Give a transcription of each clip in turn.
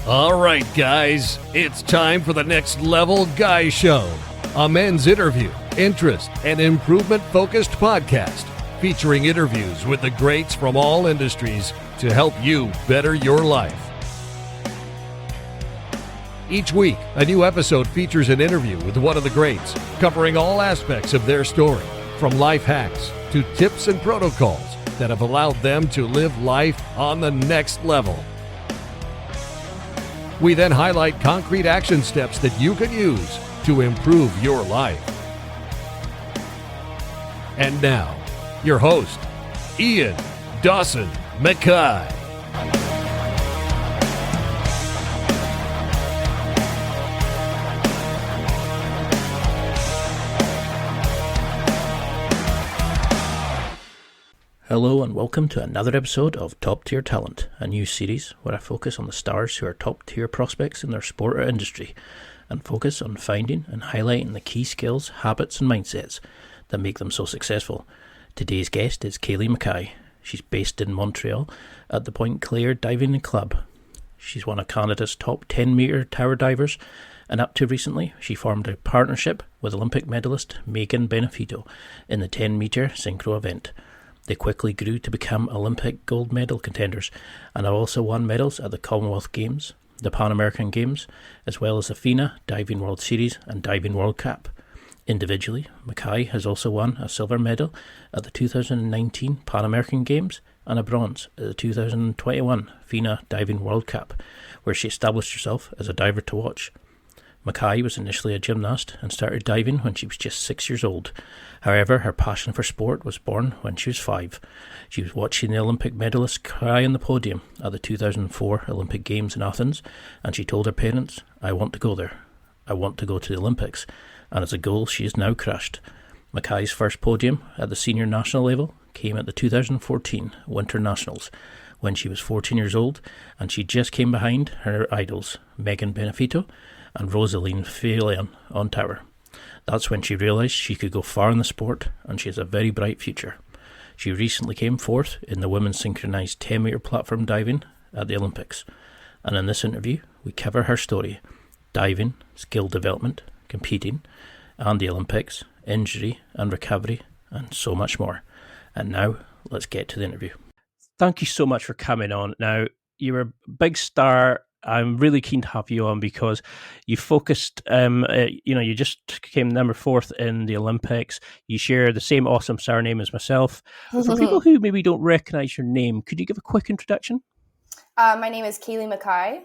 All right, guys, it's time for the Next Level Guy Show, a men's interview, interest, and improvement-focused podcast featuring interviews with the greats from all industries to help you better your life. Each week, a new episode features an interview with one of the greats, covering all aspects of their story, from life hacks to tips and protocols that have allowed them to live life on the next level. We then highlight concrete action steps that you can use to improve your life. And now, your host, Ian Dawson McKay. Hello and welcome to another episode of Top Tier Talent, a new series where I focus on the stars who are top tier prospects in their sport or industry and focus on finding and highlighting the key skills, habits and mindsets that make them so successful. Today's guest is Caeli McKay. She's based in Montreal at the Pointe-Claire Diving Club. She's one of Canada's top 10-metre tower divers, and up to recently she formed a partnership with Olympic medalist Meaghan Benfeito in the 10-metre synchro event. They quickly grew to become Olympic gold medal contenders and have also won medals at the Commonwealth Games, the Pan American Games, as well as the FINA Diving World Series and Diving World Cup. Individually, McKay has also won a silver medal at the 2019 Pan American Games and a bronze at the 2021 FINA Diving World Cup, where she established herself as a diver to watch. McKay was initially a gymnast and started diving when she was just 6 years old. However, her passion for sport was born when she was 5. She was watching the Olympic medalists cry on the podium at the 2004 Olympic Games in Athens, and she told her parents, "I want to go there. I want to go to the Olympics." And as a goal, she has now crushed. McKay's first podium at the senior national level came at the 2014 Winter Nationals, when she was 14 years old, and she just came behind her idols, Meaghan Benfeito and Roseline Filion on tower. That's when she realised she could go far in the sport, and she has a very bright future. She recently came fourth in the women's synchronised 10-metre platform diving at the Olympics. And in this interview, we cover her story: diving, skill development, competing, and the Olympics, injury and recovery, and so much more. And now, let's get to the interview. Thank you so much for coming on. Now, you're a big star. I'm really keen to have you on because you focused, you just came number 4th in the Olympics. You share the same awesome surname as myself. For people who maybe don't recognise your name, could you give a quick introduction? My name is Caeli McKay,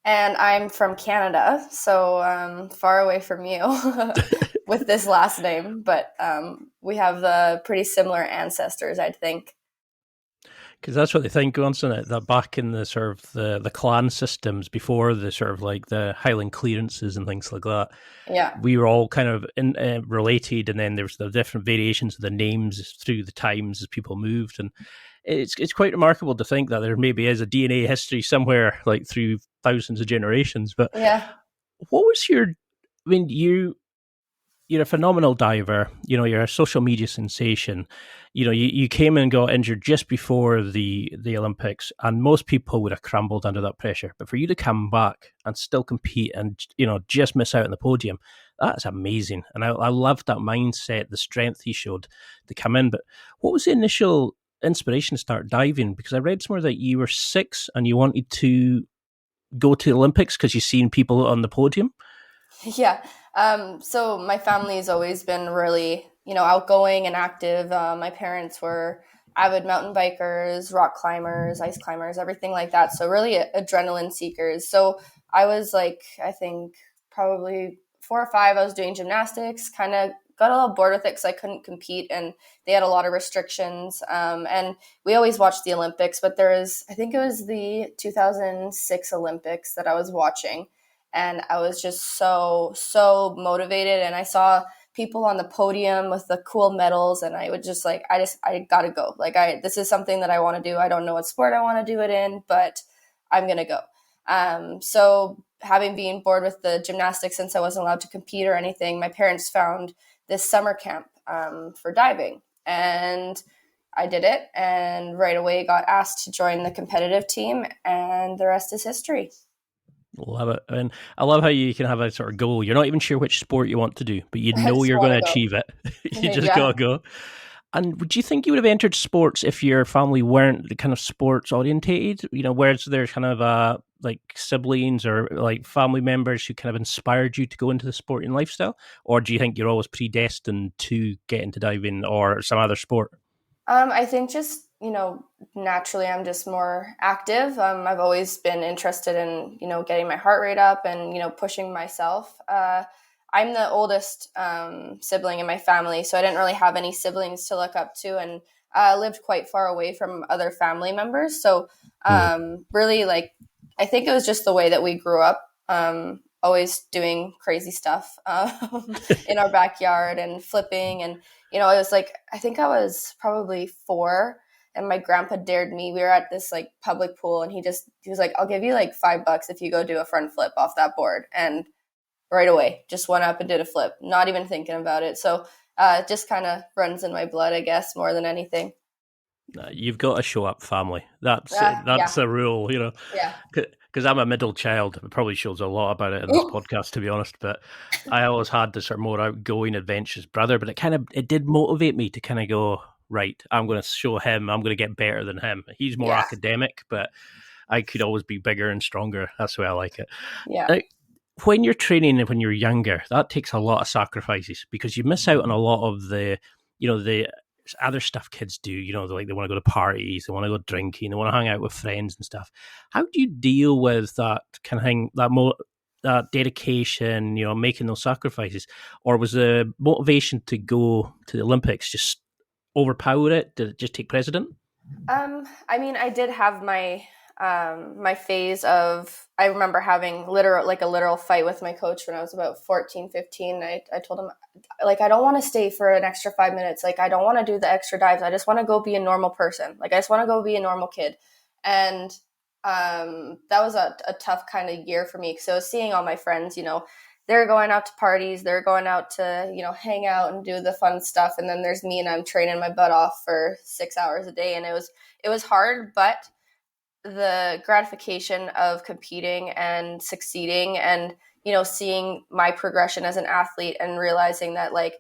and I'm from Canada, so far away from you with this last name, but we have pretty similar ancestors, I think. Because that's what they think once in it, that back in the sort of the clan systems before the sort of like the Highland clearances and things like that. Yeah, we were all kind of related, and then there's the different variations of the names through the times as people moved, and it's quite remarkable to think that there maybe is a DNA history somewhere like through thousands of generations. But yeah, what was you're a phenomenal diver, you're a social media sensation. You came and got injured just before the Olympics, and most people would have crumbled under that pressure. But for you to come back and still compete and, just miss out on the podium, that's amazing. And I loved that mindset, the strength he showed to come in. But what was the initial inspiration to start diving? Because I read somewhere that you were 6 and you wanted to go to the Olympics because you've seen people on the podium. Yeah. So my family has always been really, outgoing and active. My parents were avid mountain bikers, rock climbers, ice climbers, everything like that. So really adrenaline seekers. So I was like, I think probably 4 or 5, I was doing gymnastics, kind of got a little bored with it because I couldn't compete and they had a lot of restrictions. And we always watched the Olympics, but I think it was the 2006 Olympics that I was watching. And I was just so motivated. And I saw people on the podium with the cool medals. And I would just like, I gotta go. Like this is something that I want to do. I don't know what sport I want to do it in, but I'm going to go. So having been bored with the gymnastics, since I wasn't allowed to compete or anything, my parents found this summer camp for diving. And I did it and right away got asked to join the competitive team, and the rest is history. Love it. And I love how you can have a sort of goal. You're not even sure which sport you want to do, but you I know just you're want going to to go. achieve it. You just Yeah. gotta go. And would you think you would have entered sports if your family weren't the kind of sports orientated? Whereas there's kind of like siblings or like family members who kind of inspired you to go into the sporting lifestyle? Or do you think you're always predestined to get into diving or some other sport? I think just, naturally I'm just more active. I've always been interested in, getting my heart rate up and, pushing myself. I'm the oldest sibling in my family, so I didn't really have any siblings to look up to, and lived quite far away from other family members. So Hmm. really, like, I think it was just the way that we grew up, always doing crazy stuff in our backyard and flipping. And, it was like, I think I was probably 4, and my grandpa dared me. We were at this like public pool, and he was like, I'll give you like $5 if you go do a front flip off that board. And right away, just went up and did a flip, not even thinking about it. So it just kind of runs in my blood, I guess, more than anything. You've got to show up, family. That's Yeah, a rule, yeah. because I'm a middle child. It probably shows a lot about it in this podcast, to be honest. But I always had this sort of more outgoing, adventurous brother. But it did motivate me to kind of go, right, I'm going to show him. I'm going to get better than him. He's more Yeah, academic, but I could always be bigger and stronger. That's the way I like it. yeah. Now, when you're training and when you're younger, that takes a lot of sacrifices because you miss out on a lot of the other stuff kids do. They want to go to parties, they want to go drinking, they want to hang out with friends and stuff. How do you deal with that kind of thing, that dedication, making those sacrifices? Or was the motivation to go to the Olympics just overpower it? Did it just take precedent? I mean, I did have my phase of, I remember having a literal fight with my coach when I was about 14, 15. I told him, like, I don't want to stay for an extra 5 minutes. Like, I don't want to do the extra dives. I just want to go be a normal person. Like, I just want to go be a normal kid. And that was a tough kind of year for me, because I was seeing all my friends, they're going out to parties, they're going out to, hang out and do the fun stuff. And then there's me, and I'm training my butt off for 6 hours a day. And it was hard, but the gratification of competing and succeeding, and, seeing my progression as an athlete, and realizing that, like,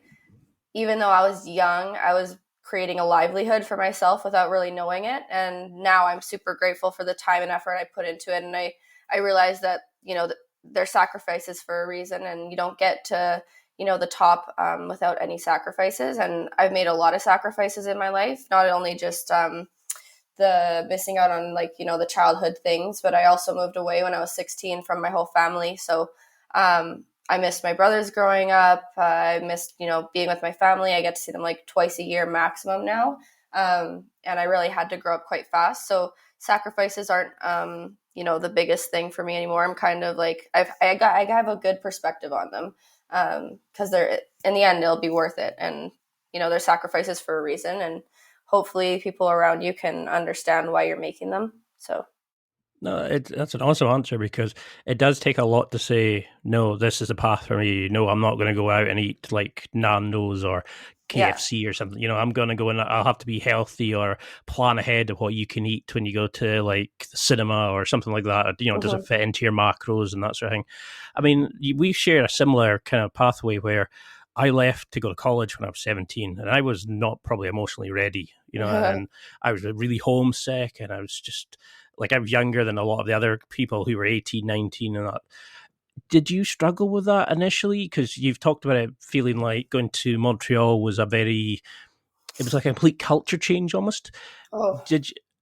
even though I was young, I was creating a livelihood for myself without really knowing it. And now I'm super grateful for the time and effort I put into it. And I realized that, they're sacrifices for a reason, and you don't get to, the top without any sacrifices. And I've made a lot of sacrifices in my life, not only just the missing out on, like, the childhood things, but I also moved away when I was 16 from my whole family. So I missed my brothers growing up. I missed, being with my family. I get to see them like twice a year maximum now. And I really had to grow up quite fast. So sacrifices aren't, the biggest thing for me anymore. I'm kind of like, I have a good perspective on them, because they're, in the end, it'll be worth it. And, they're sacrifices for a reason. And hopefully people around you can understand why you're making them. So. No, that's an awesome answer because it does take a lot to say, no, this is the path for me. No, I'm not going to go out and eat like Nando's or KFC or something. I'm going to go and I'll have to be healthy or plan ahead of what you can eat when you go to like the cinema or something like that. Does it fit into your macros and that sort of thing? I mean, we share a similar kind of pathway where I left to go to college when I was 17 and I was not probably emotionally ready, and I was really homesick and I was just like, I was younger than a lot of the other people who were 18, 19 and that. Did you struggle with that initially? Because you've talked about it feeling like going to Montreal was it was like a complete culture change almost. Oh.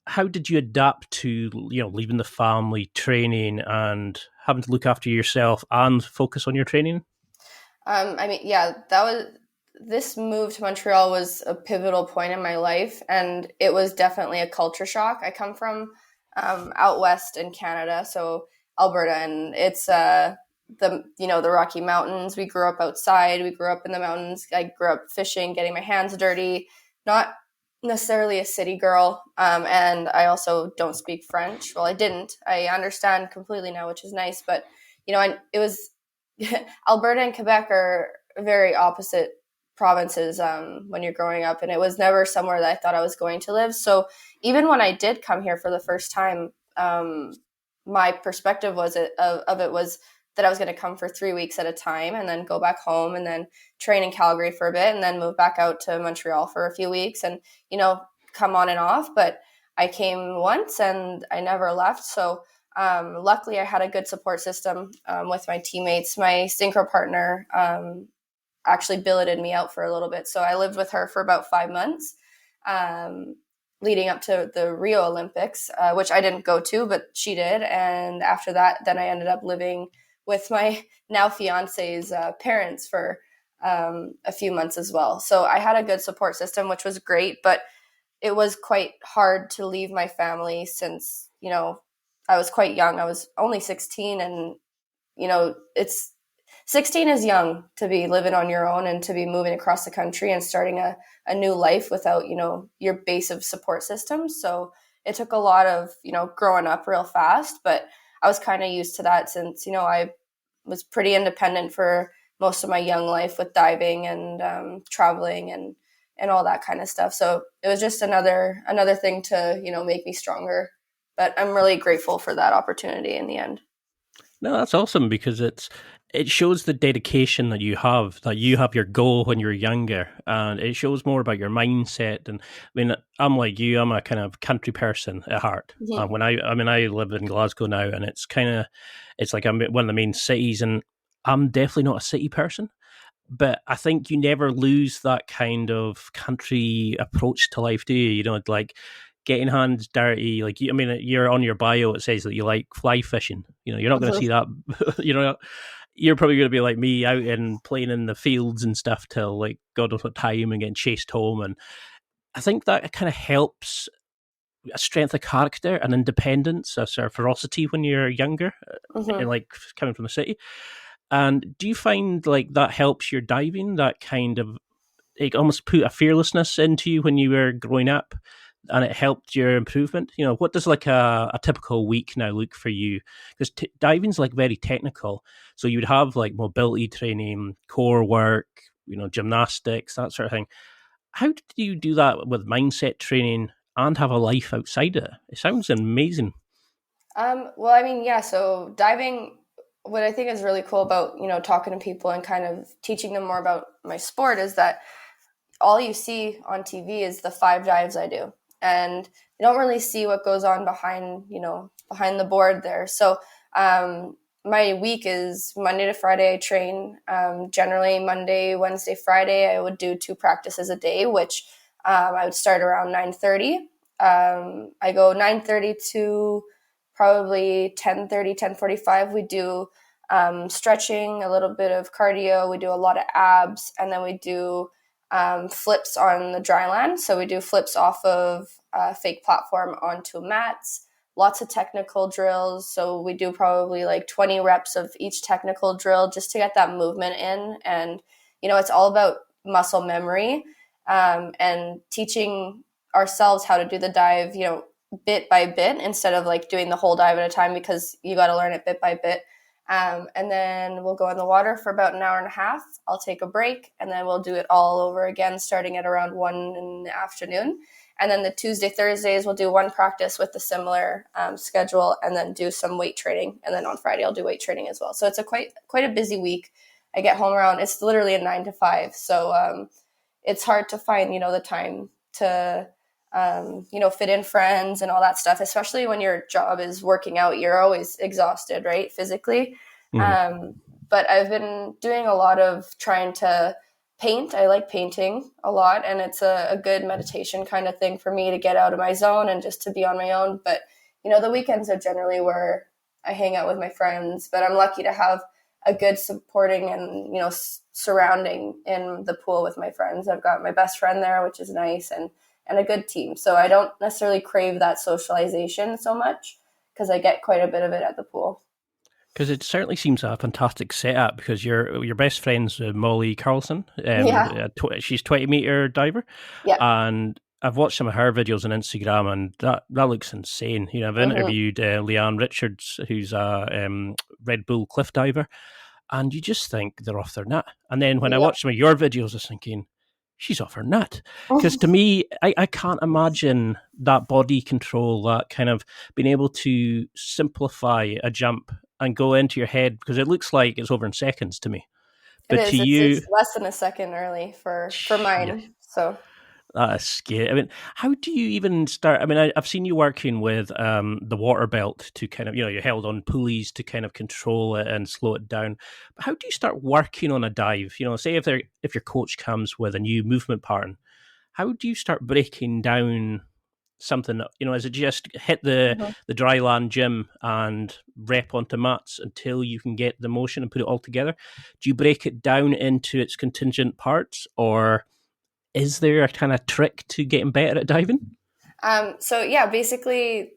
How did you adapt to, leaving the family, training and having to look after yourself and focus on your training? I mean, yeah, this move to Montreal was a pivotal point in my life, and it was definitely a culture shock. I come from out west in Canada, so Alberta, and it's the Rocky Mountains. We grew up outside. We grew up in the mountains. I grew up fishing, getting my hands dirty. Not necessarily a city girl, and I also don't speak French. Well, I didn't. I understand completely now, which is nice. But it was Alberta and Quebec are very opposite provinces when you're growing up, and it was never somewhere that I thought I was going to live. So even when I did come here for the first time, my perspective was of it was that I was going to come for 3 weeks at a time and then go back home and then train in Calgary for a bit and then move back out to Montreal for a few weeks and, come on and off. But I came once and I never left. So luckily I had a good support system with my teammates. My synchro partner actually billeted me out for a little bit. So I lived with her for about 5 months leading up to the Rio Olympics, which I didn't go to, but she did. And after that, then I ended up living with my now fiance's parents for a few months as well. So I had a good support system, which was great, but it was quite hard to leave my family since, I was quite young. I was only 16 and, 16 is young to be living on your own and to be moving across the country and starting a new life without, your base of support system. So it took a lot of, growing up real fast, but I was kind of used to that since, I was pretty independent for most of my young life with diving and traveling and all that kind of stuff. So it was just another thing to, make me stronger. But I'm really grateful for that opportunity in the end. No, that's awesome because it shows the dedication that you have your goal when you're younger, and it shows more about your mindset. And I mean, I'm like you, I'm a kind of country person at heart. Mm-hmm. When I live in Glasgow now, and it's like I'm one of the main cities, and I'm definitely not a city person. But I think you never lose that kind of country approach to life, do you? Like getting hands dirty. Like, you're on your bio, it says that you like fly fishing. You're not going to see that. You're probably going to be like me out and playing in the fields and stuff till like God knows what time and getting chased home. And I think that kind of helps a strength of character and independence, a sort of ferocity when you're younger, and like coming from the city. And do you find like that helps your diving, that kind of, it almost put a fearlessness into you when you were growing up and it helped your improvement? What does like a typical week now look for you? Because diving's like very technical. So you would have like mobility training, core work, gymnastics, that sort of thing. How do you do that with mindset training and have a life outside it? It sounds amazing. So diving, what I think is really cool about, talking to people and kind of teaching them more about my sport is that all you see on TV is the 5 dives I do. And you don't really see what goes on behind the board there. So my week is Monday to Friday. I train. Generally Monday, Wednesday, Friday, I would do 2 practices a day, which I would start around 9:30. I go 9:30 to probably 10:30, 10:45. We do stretching, a little bit of cardio. We do a lot of abs, and then we do flips on the dry land. So we do flips off of a fake platform onto mats, lots of technical drills. So we do probably like 20 reps of each technical drill just to get that movement in. And, it's all about muscle memory and teaching ourselves how to do the dive, bit by bit instead of like doing the whole dive at a time, because you got to learn it bit by bit. And then we'll go in the water for about an hour and a half. I'll take a break, and then we'll do it all over again, starting at around 1 in the afternoon. And then the Tuesday, Thursdays, we'll do 1 practice with a similar schedule, and then do some weight training. And then on Friday, I'll do weight training as well. So it's quite a busy week. I get home around, it's literally a 9 to 5. So it's hard to find, the time to fit in friends and all that stuff, especially when your job is working out. You're always exhausted, right? Physically. But I've been doing a lot of trying to paint. I like painting a lot, and it's a good meditation kind of thing for me to get out of my zone and just to be on my own. But, the weekends are generally where I hang out with my friends, but I'm lucky to have a good supporting and, surrounding in the pool with my friends. I've got my best friend there, which is nice, and a good team. So I don't necessarily crave that socialization so much because I get quite a bit of it at the pool. Because it certainly seems a fantastic setup, because your best friend's Molly Carlson. She's 20-meter diver. Yeah. And I've watched some of her videos on Instagram, and that looks insane. I've interviewed Leanne Richards, who's a Red Bull cliff diver, and you just think they're off their nut. And then when I watched some of your videos, I was thinking, she's off her nut. Because to me, I can't imagine that body control, that kind of being able to simplify a jump and go into your head, because it looks like it's over in seconds to me. It But is. to you, It's less than a second early for yeah, mine. So that is scary. I mean, how do you even start? I mean, I've seen you working with the water belt to kind of, you're held on pulleys to kind of control it and slow it down. But how do you start working on a dive? Say if your coach comes with a new movement pattern, how do you start breaking down something? Is it just hit the dry land gym and rep onto mats until you can get the motion and put it all together? Do you break it down into its contingent parts, or is there a kind of trick to getting better at diving? So yeah, basically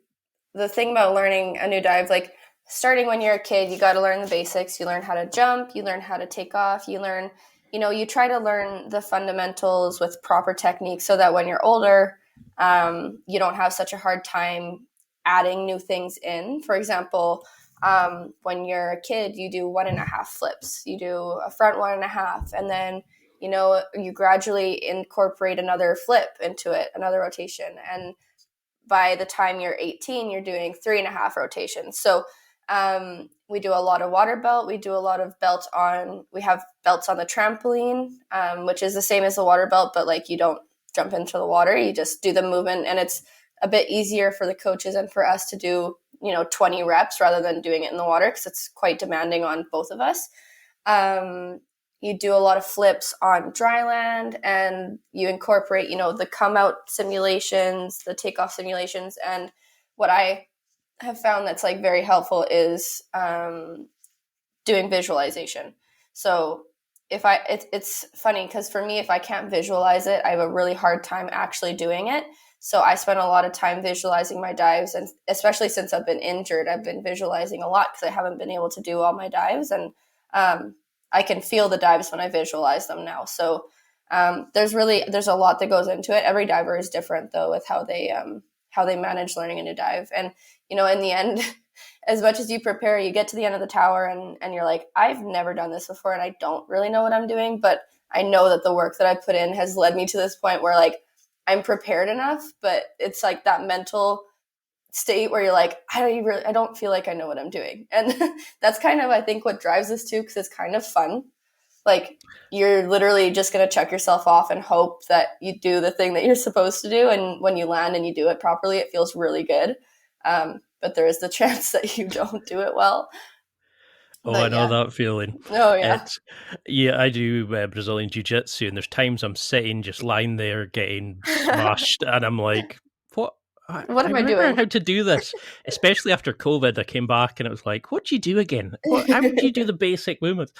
the thing about learning a new dive, like starting when you're a kid, you got to learn the basics. You learn how to jump, you learn how to take off, you learn, you try to learn the fundamentals with proper technique so that when you're older, you don't have such a hard time adding new things in. For example, when you're a kid, you do 1.5 flips, you do a front 1.5, and then you gradually incorporate another flip into it, another rotation. And by the time you're 18, you're doing 3.5 rotations. So we do a lot of water belt. We do a lot of we have belts on the trampoline, which is the same as the water belt, but like you don't jump into the water, you just do the movement. And it's a bit easier for the coaches and for us to do, 20 reps rather than doing it in the water, because it's quite demanding on both of us. You do a lot of flips on dry land, and you incorporate, the come out simulations, the takeoff simulations. And what I have found that's like very helpful is doing visualization. So it's funny because for me, if I can't visualize it, I have a really hard time actually doing it. So I spend a lot of time visualizing my dives, and especially since I've been injured, I've been visualizing a lot because I haven't been able to do all my dives. And I can feel the dives when I visualize them now. So there's a lot that goes into it. Every diver is different though with how they manage learning a new dive. And in the end, as much as you prepare, you get to the end of the tower and you're like, I've never done this before and I don't really know what I'm doing, but I know that the work that I put in has led me to this point where like I'm prepared enough. But it's like that mental state where you're like, I don't feel like I know what I'm doing. And that's kind of, I think, what drives us too, because it's kind of fun. Like you're literally just going to check yourself off and hope that you do the thing that you're supposed to do. And when you land and you do it properly, it feels really good. But there is the chance that you don't do it well. Oh, But I know that feeling. Oh, yeah. I do Brazilian Jiu-Jitsu, and there's times I'm sitting just lying there getting smashed, and I'm like, what? What am I remember doing? how to do this, especially after COVID. I came back and it was like, what do you do again? How would you do the basic movements?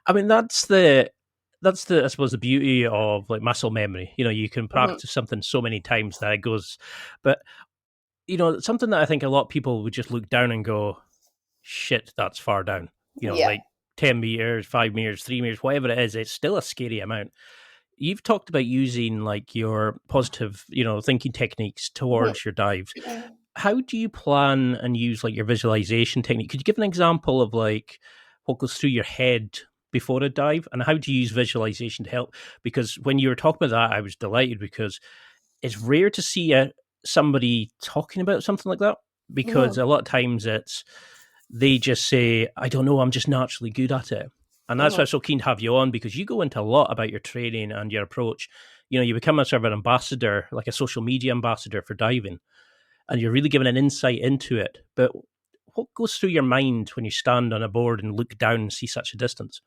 I mean, that's the I suppose the beauty of like muscle memory. You can practice something so many times that it goes. But something that I think a lot of people would just look down and go, shit, that's far down. Like 10 meters, 5 meters, 3 meters, whatever it is, it's still a scary amount. You've talked about using like your positive, thinking techniques towards your dives. How do you plan and use like your visualization technique? Could you give an example of like what goes through your head before a dive, and how do you use visualization to help? Because when you were talking about that, I was delighted, because it's rare to see somebody talking about something like that, because a lot of times they just say, I don't know, I'm just naturally good at it. And that's why I'm so keen to have you on, because you go into a lot about your training and your approach. You become a sort of an ambassador, like a social media ambassador for diving, and you're really giving an insight into it. But what goes through your mind when you stand on a board and look down and see such a distance?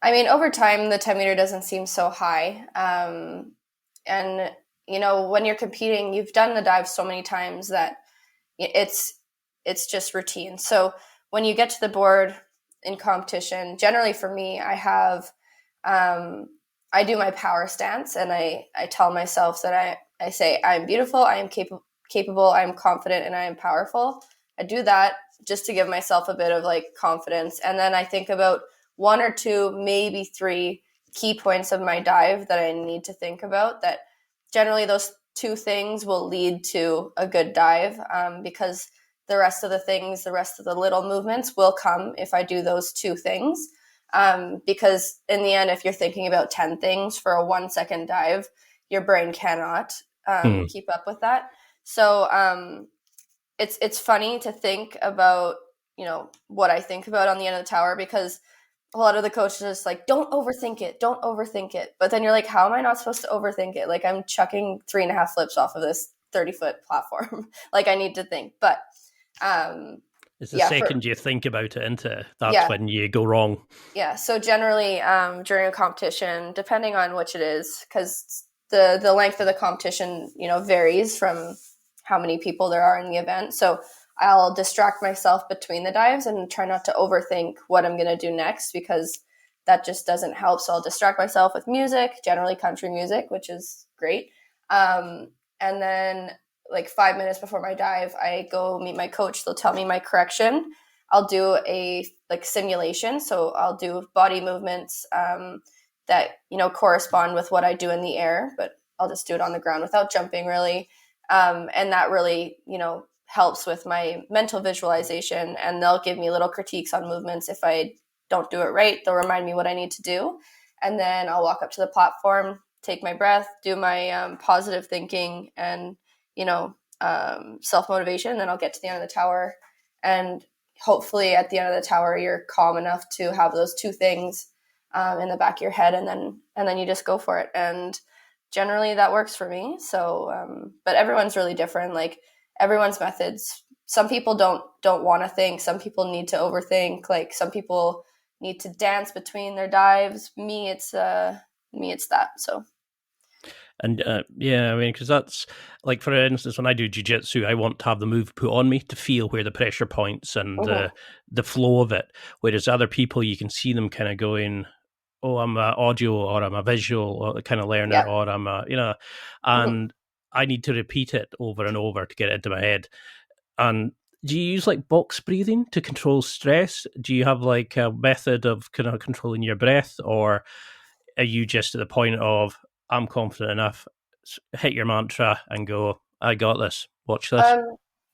I mean, over time, the 10 meter doesn't seem so high. And, when you're competing, you've done the dive so many times that it's just routine. So when you get to the board in competition, generally for me, I do my power stance, and I tell myself that I say, I'm beautiful, I am capable, I am confident, and I am powerful. I do that just to give myself a bit of like confidence. And then I think about 1 or 2, maybe 3 key points of my dive that I need to think about, that generally those 2 things will lead to a good dive, because the rest of the things, the rest of the little movements will come if I do those 2 things. Because in the end, if you're thinking about 10 things for a 1 second dive, your brain cannot keep up with that. So it's funny to think about, what I think about on the end of the tower, because a lot of the coaches are just like, don't overthink it. But then you're like, how am I not supposed to overthink it? Like, I'm chucking 3.5 flips off of this 30-foot platform. Like, I need to think. But it's the second you think about it that's when you go wrong. Yeah. So generally during a competition, depending on which it is, because the length of the competition, varies from how many people there are in the event. So I'll distract myself between the dives and try not to overthink what I'm going to do next, because that just doesn't help. So I'll distract myself with music, generally country music, which is great. And then like 5 minutes before my dive, I go meet my coach. They'll tell me my correction. I'll do a simulation. So I'll do body movements that, correspond with what I do in the air, but I'll just do it on the ground without jumping really. And that really, helps with my mental visualization, and they'll give me little critiques on movements. If I don't do it right, they'll remind me what I need to do. And then I'll walk up to the platform, take my breath, do my positive thinking and, self-motivation. And then I'll get to the end of the tower. And hopefully at the end of the tower, you're calm enough to have those two things in the back of your head. And then you just go for it. And generally that works for me. So, but everyone's really different. Like, everyone's methods. Some people don't want to think. Some people need to overthink. Like, some people need to dance between their dives. Me, it's that. So. And because that's like, for instance, when I do jiu-jitsu, I want to have the move put on me to feel where the pressure points and the flow of it. Whereas other people, you can see them kind of going, oh, I'm a audio, or I'm a visual, or kind of learner, or I'm a, and I need to repeat it over and over to get it into my head. And do you use like box breathing to control stress? Do you have like a method of kind of controlling your breath, or are you just at the point of, I'm confident enough, hit your mantra and go, I got this, watch this?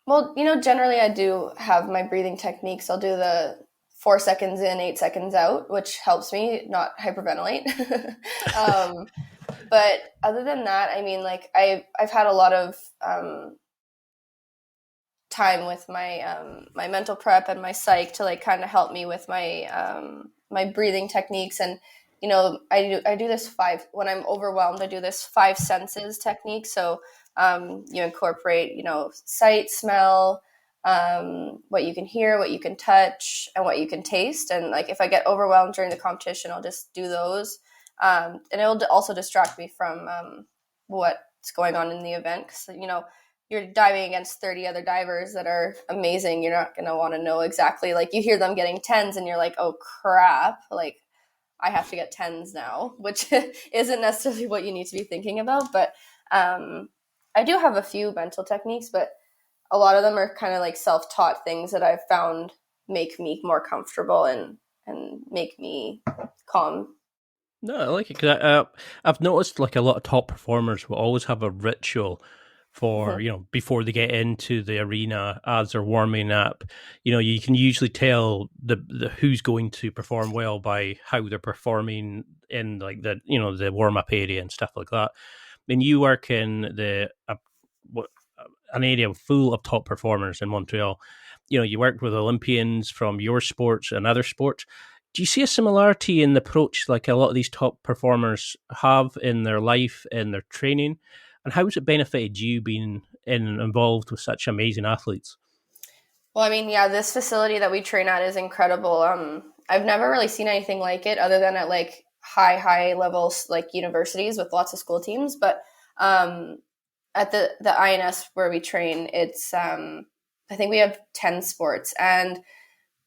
Well, generally I do have my breathing techniques. I'll do the 4 seconds in, 8 seconds out, which helps me not hyperventilate. But other than that, I mean, like, I've had a lot of time with my my mental prep and my psych to like kind of help me with my my breathing techniques. And I do this when I'm overwhelmed, I do this 5 senses technique. So you incorporate sight, smell, what you can hear, what you can touch, and what you can taste. And like, if I get overwhelmed during the competition, I'll just do those. And it'll also distract me from what's going on in the event. Because, you're diving against 30 other divers that are amazing. You're not going to want to know exactly, like, you hear them getting 10s and you're like, oh crap, like, I have to get 10s now, which isn't necessarily what you need to be thinking about. But I do have a few mental techniques, but a lot of them are kind of like self-taught things that I've found make me more comfortable and make me calm. No, I like it, because I've noticed like a lot of top performers will always have a ritual for, before they get into the arena, as they're warming up. You can usually tell the who's going to perform well by how they're performing in like the warm-up area and stuff like that. I mean, you work in an area full of top performers in Montreal. You worked with Olympians from your sports and other sports. Do you see a similarity in the approach like a lot of these top performers have in their life, in their training? And how has it benefited you being involved with such amazing athletes? Well, I mean, yeah, this facility that we train at is incredible. I've never really seen anything like it other than at like high levels, like universities with lots of school teams. But at the INS where we train, it's I think we have 10 sports, and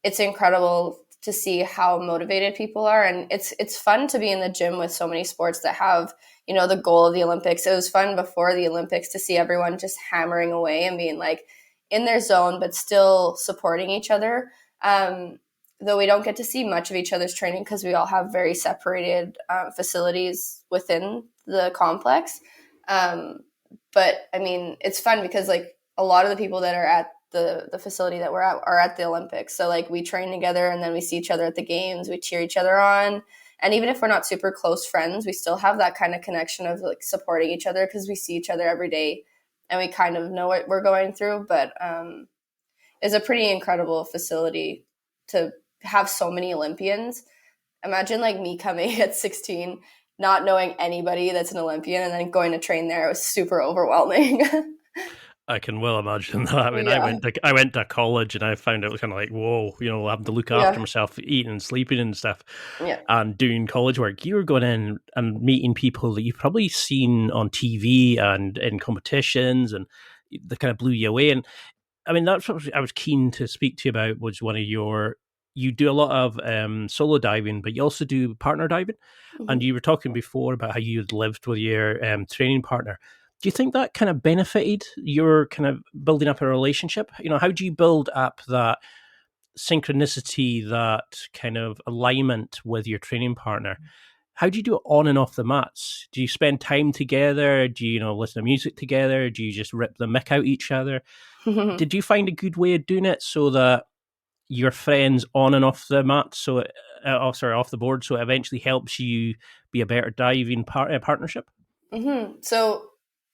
it's incredible to see how motivated people are. And it's fun to be in the gym with so many sports that have, the goal of the Olympics. It was fun before the Olympics to see everyone just hammering away and being like in their zone, but still supporting each other. Though we don't get to see much of each other's training because we all have very separated facilities within the complex. But I mean, it's fun because like a lot of the people that are at the facility that we're at are at the Olympics. So like we train together and then we see each other at the games, we cheer each other on. And even if we're not super close friends, we still have that kind of connection of like supporting each other because we see each other every day and we kind of know what we're going through. But it's a pretty incredible facility to have so many Olympians. Imagine like me coming at 16, not knowing anybody that's an Olympian and then going to train there. It was super overwhelming. I can well imagine that. I mean, I went to college and I found it was kind of like, whoa, having to look after myself, eating and sleeping and stuff, and doing college work. You were going in and meeting people that you've probably seen on TV and in competitions, and they kind of blew you away. And I mean, that's what I was keen to speak to you about. Was one of you do a lot of solo diving, but you also do partner diving. Mm-hmm. And you were talking before about how you'd lived with your training partner. Do you think that kind of benefited your kind of building up a relationship? How do you build up that synchronicity, that kind of alignment with your training partner? How do you do it on and off the mats? Do you spend time together? Do you, listen to music together? Do you just rip the mick out each other? Did you find a good way of doing it so that your friends on and off the mat, off the board, so it eventually helps you be a better diving partnership? Mm-hmm. So,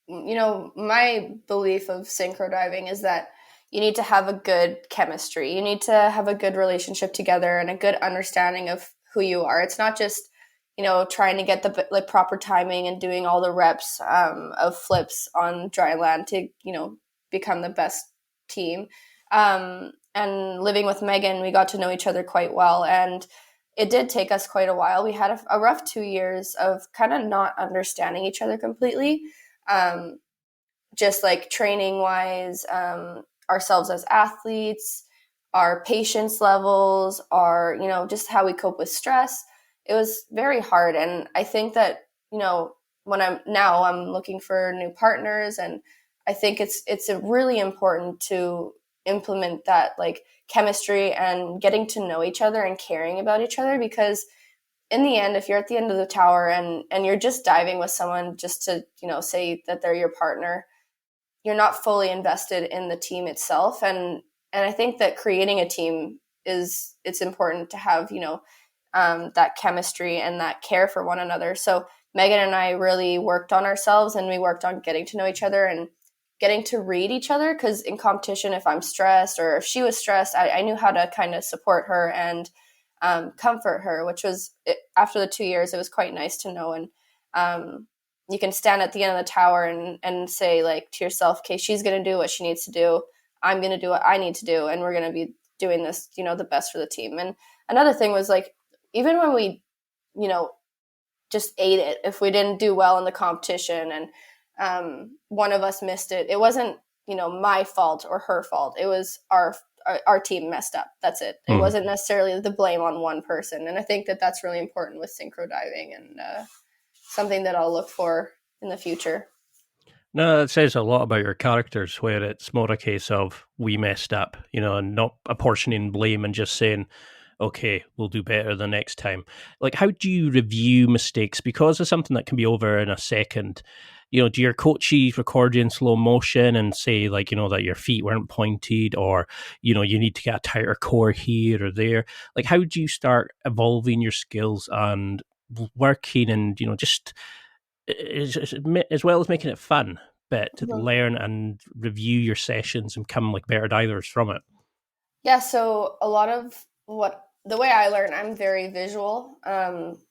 my belief of synchro diving is that you need to have a good chemistry. You need to have a good relationship together and a good understanding of who you are. It's not just, trying to get the proper timing and doing all the reps of flips on dry land to, become the best team. And living with Meaghan, we got to know each other quite well. And it did take us quite a while. We had a rough 2 years of kind of not understanding each other completely. Just like training wise, ourselves as athletes, our patience levels, our, just how we cope with stress. It was very hard. And I think that, when I'm looking for new partners, and I think it's really important to implement that like chemistry and getting to know each other and caring about each other, because in the end, if you're at the end of the tower and you're just diving with someone just to, say that they're your partner, you're not fully invested in the team itself. And I think that creating a team it's important to have, that chemistry and that care for one another. So Meaghan and I really worked on ourselves, and we worked on getting to know each other and getting to read each other. Because in competition, if I'm stressed or if she was stressed, I knew how to kind of support her and comfort her, which was, after the 2 years, it was quite nice to know. And you can stand at the end of the tower and say like to yourself, okay, she's going to do what she needs to do. I'm going to do what I need to do. And we're going to be doing this, the best for the team. And another thing was like, even when we, just ate it, if we didn't do well in the competition and one of us missed it, it wasn't, my fault or her fault. It was our team messed up. That's it. It wasn't necessarily the blame on one person. And I think that that's really important with synchro diving, and something that I'll look for in the future. No, it says a lot about your characters, where it's more a case of we messed up, and not apportioning blame and just saying, okay, we'll do better the next time. Like, how do you review mistakes? Because it's something that can be over in a second. Do your coaches record you in slow motion and say, like, that your feet weren't pointed, or, you need to get a tighter core here or there? Like, how do you start evolving your skills and working and, just as well as making it fun, but to learn and review your sessions and become like better divers from it? Yeah, so a lot of the way I learn, I'm very visual.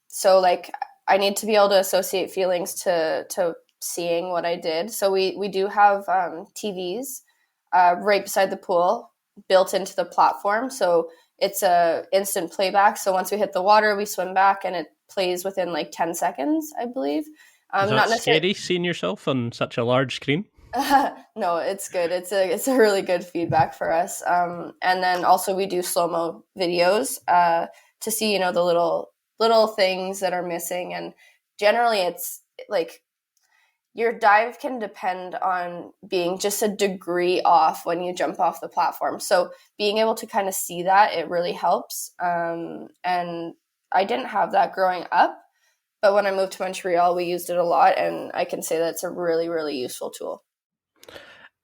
So like I need to be able to associate feelings to seeing what I did. So we do have TVs right beside the pool built into the platform. So it's a instant playback. So once we hit the water, we swim back and it plays within like 10 seconds, I believe. Is that not scary seeing yourself on such a large screen? No, it's good. It's a really good feedback for us. And then also we do slow-mo videos to see, the little things that are missing. And generally it's like your dive can depend on being just a degree off when you jump off the platform. So being able to kind of see that, it really helps. And I didn't have that growing up, but when I moved to Montreal, we used it a lot. And I can say that it's a really, really useful tool.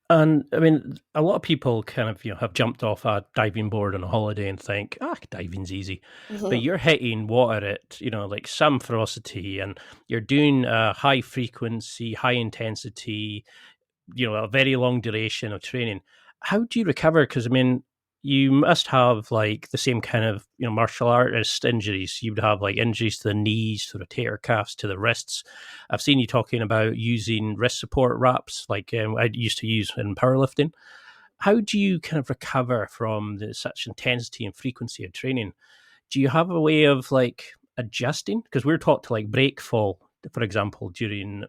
And I mean, a lot of people kind of, have jumped off a diving board on a holiday and think, diving's easy. But you're hitting water at, like some ferocity, and you're doing a high frequency, high intensity, a very long duration of training. How do you recover? Because I mean, you must have like the same kind of martial artist injuries. You'd have like injuries to the knees, to the rotator cuffs, to the wrists. I've seen you talking about using wrist support wraps, like I used to use in powerlifting. How do you kind of recover from such intensity and frequency of training? Do you have a way of like adjusting? Because we're taught to like break fall, for example, during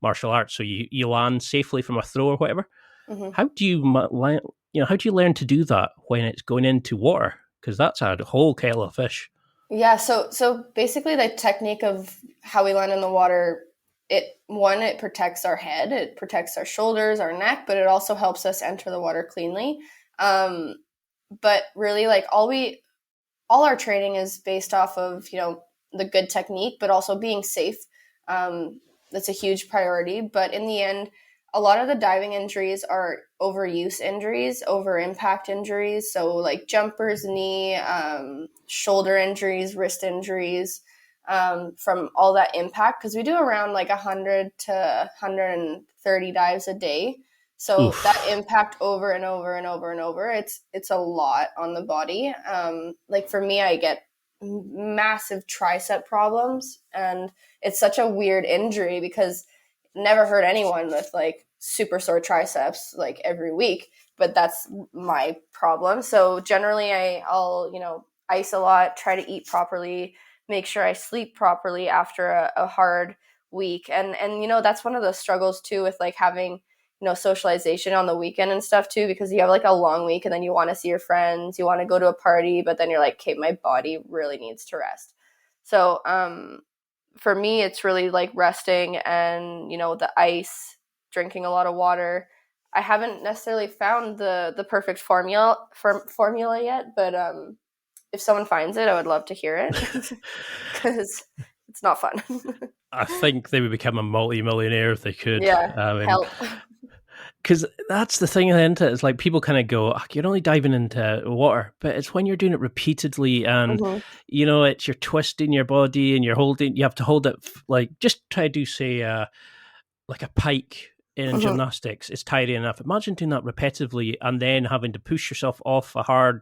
martial arts, so you land safely from a throw or whatever. How do you how do you learn to do that when it's going into water? Because that's a whole kettle of fish. Yeah, so basically the technique of how we land in the water, it protects our head, it protects our shoulders, our neck, but it also helps us enter the water cleanly. But really, like all our training is based off of the good technique, but also being safe. That's a huge priority. But in the end, a lot of the diving injuries are overuse injuries, over impact injuries. So like jumpers, knee, shoulder injuries, wrist injuries, from all that impact. Because we do around like 100 to 130 dives a day. So that impact over and over and over and over, it's a lot on the body. Like for me, I get massive tricep problems, and it's such a weird injury because never heard anyone with like super sore triceps like every week, but that's my problem. So generally I'll ice a lot, try to eat properly, make sure I sleep properly after a hard week. And that's one of the struggles too with like having socialization on the weekend and stuff too, because you have like a long week and then you want to see your friends, you want to go to a party, but then you're like, okay, my body really needs to rest. So for me, it's really like resting and the ice, drinking a lot of water. I haven't necessarily found the perfect formula yet, but if someone finds it, I would love to hear it because it's not fun. I think they would become a multi-millionaire if they could. Yeah, help. Because that's the thing, isn't it? It's like people kind of go, you're only diving into water, but it's when you're doing it repeatedly and, it's you're twisting your body and you have to hold it, like just try to do, say, like a pike in gymnastics. It's tiring enough. Imagine doing that repetitively and then having to push yourself off a hard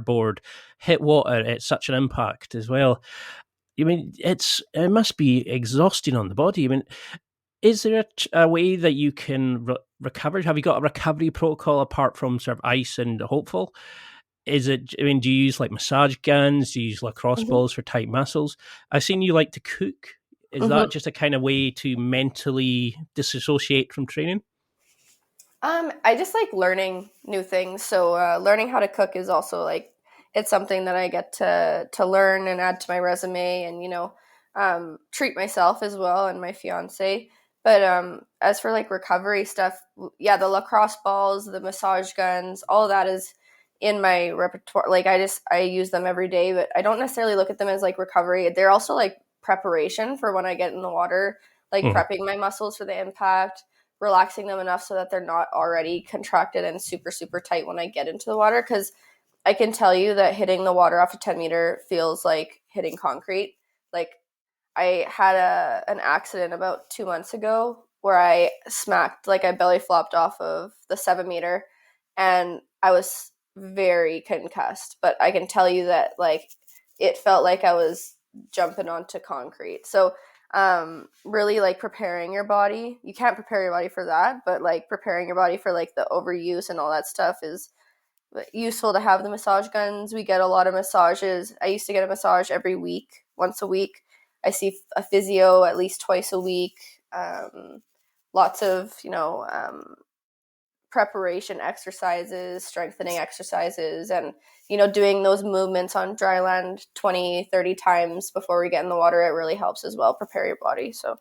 board, hit water at such an impact as well. I mean, it must be exhausting on the body. I mean, is there a way that you can recover? Have you got a recovery protocol apart from sort of ice and hopeful? Do you use like massage guns? Do you use lacrosse balls for tight muscles? I've seen you like to cook. Is that just a kind of way to mentally disassociate from training? I just like learning new things. So learning how to cook is also like, it's something that I get to learn and add to my resume and, treat myself as well and my fiance. But as for like recovery stuff, yeah, the lacrosse balls, the massage guns, all of that is in my repertoire. Like I use them every day, but I don't necessarily look at them as like recovery. They're also like preparation for when I get in the water, like prepping my muscles for the impact, relaxing them enough so that they're not already contracted and super, super tight when I get into the water. Because I can tell you that hitting the water off a 10-meter feels like hitting concrete. Like I had an accident about 2 months ago where I belly flopped off of the 7-meter and I was very concussed. But I can tell you that like it felt like I was jumping onto concrete. So really like preparing your body. You can't prepare your body for that, but like preparing your body for like the overuse and all that stuff is useful to have the massage guns. We get a lot of massages. I used to get a massage every week, once a week. I see a physio at least twice a week. Lots of, preparation exercises, strengthening exercises, and, doing those movements on dry land 20, 30 times before we get in the water. It really helps as well, prepare your body. So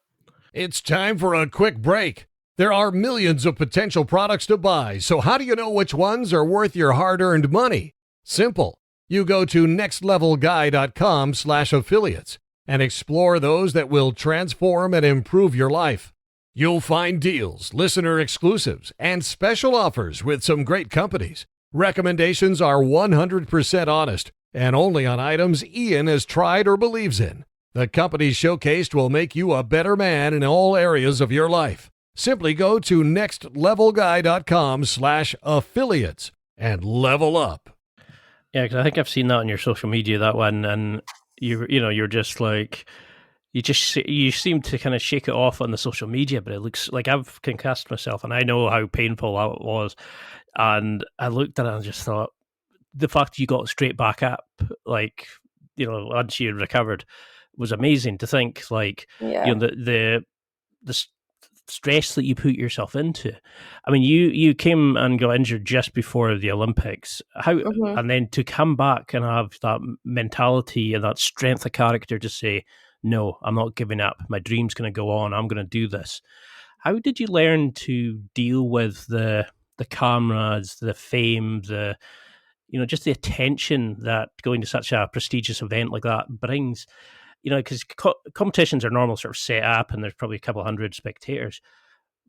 it's time for a quick break. There are millions of potential products to buy, so how do you know which ones are worth your hard-earned money? Simple. You go to nextlevelguy.com/affiliates and explore those that will transform and improve your life. You'll find deals, listener exclusives, and special offers with some great companies. Recommendations are 100% honest and only on items Ian has tried or believes in. The companies showcased will make you a better man in all areas of your life. Simply go to nextlevelguy.com/affiliates and level up. Yeah, because I think I've seen that on your social media, that one, and you're just like, you seem to kind of shake it off on the social media, but it looks like I've concussed myself, and I know how painful that was. And I looked at it and just thought, the fact you got straight back up, like, once you recovered, was amazing. To think, like, Yeah. The stress that you put yourself into. I mean, you came and got injured just before the Olympics. And then to come back and have that mentality and that strength of character to say, no, I'm not giving up. My dream's going to go on. I'm going to do this. How did you learn to deal with the cameras, the fame, just the attention that going to such a prestigious event like that brings? Because competitions are normal sort of set up and there's probably a couple of hundred spectators.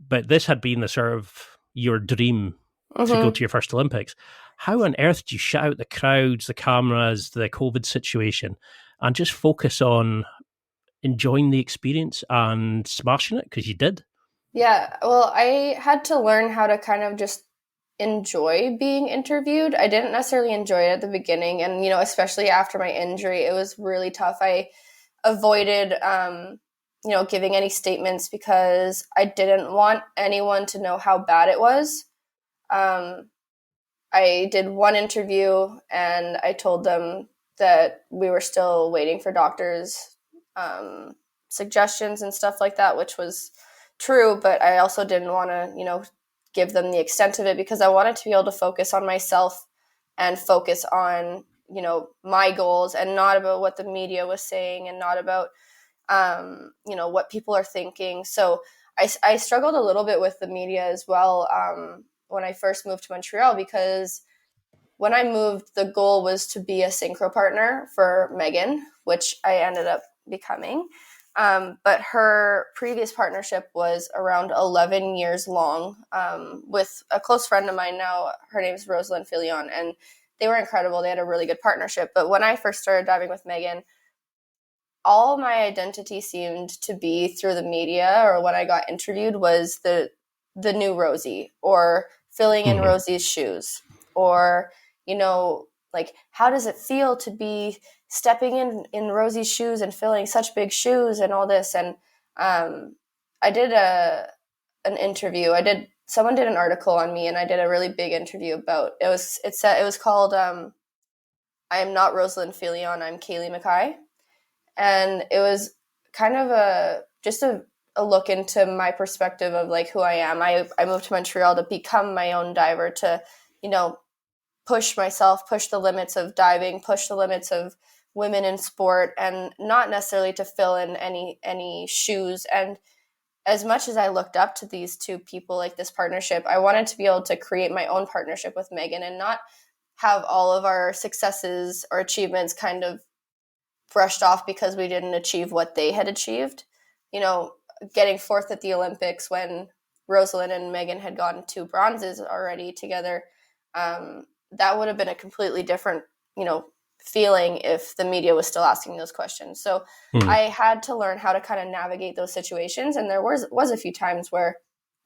But this had been the sort of your dream to go to your first Olympics. How on earth did you shut out the crowds, the cameras, the COVID situation, and just focus on enjoying the experience and smashing it? Because you did. Yeah, well, I had to learn how to kind of just enjoy being interviewed. I didn't necessarily enjoy it at the beginning, and especially after my injury, it was really tough. I avoided giving any statements because I didn't want anyone to know how bad it was. I did one interview and I told them that we were still waiting for doctors' suggestions and stuff like that, which was true, but I also didn't want to, give them the extent of it because I wanted to be able to focus on myself and focus on, my goals and not about what the media was saying and not about, what people are thinking. So I struggled a little bit with the media as well when I first moved to Montreal, because when I moved, the goal was to be a synchro partner for Meaghan, which I ended up becoming. But her previous partnership was around 11 years long with a close friend of mine now. Her name is Roseline Filion, and they were incredible. They had a really good partnership. But when I first started diving with Meaghan, all my identity seemed to be through the media, or when I got interviewed, was the new Rosie, or filling in Rosie's shoes, or, like, how does it feel to be stepping in Rosie's shoes and filling such big shoes and all this. And I did an interview. Someone did an article on me, and I did a really big interview about it. It was called I am not Roseline Filion, I'm Caeli McKay. And it was kind of a look into my perspective of like who I am. I moved to Montreal to become my own diver, to, push myself, push the limits of diving, push the limits of women in sport, and not necessarily to fill in any shoes. And as much as I looked up to these two people, like this partnership, I wanted to be able to create my own partnership with Meaghan and not have all of our successes or achievements kind of brushed off because we didn't achieve what they had achieved. Getting fourth at the Olympics when Roseline and Meaghan had gotten 2 bronzes already together, that would have been a completely different, feeling if the media was still asking those questions. So I had to learn how to kind of navigate those situations. And there was a few times where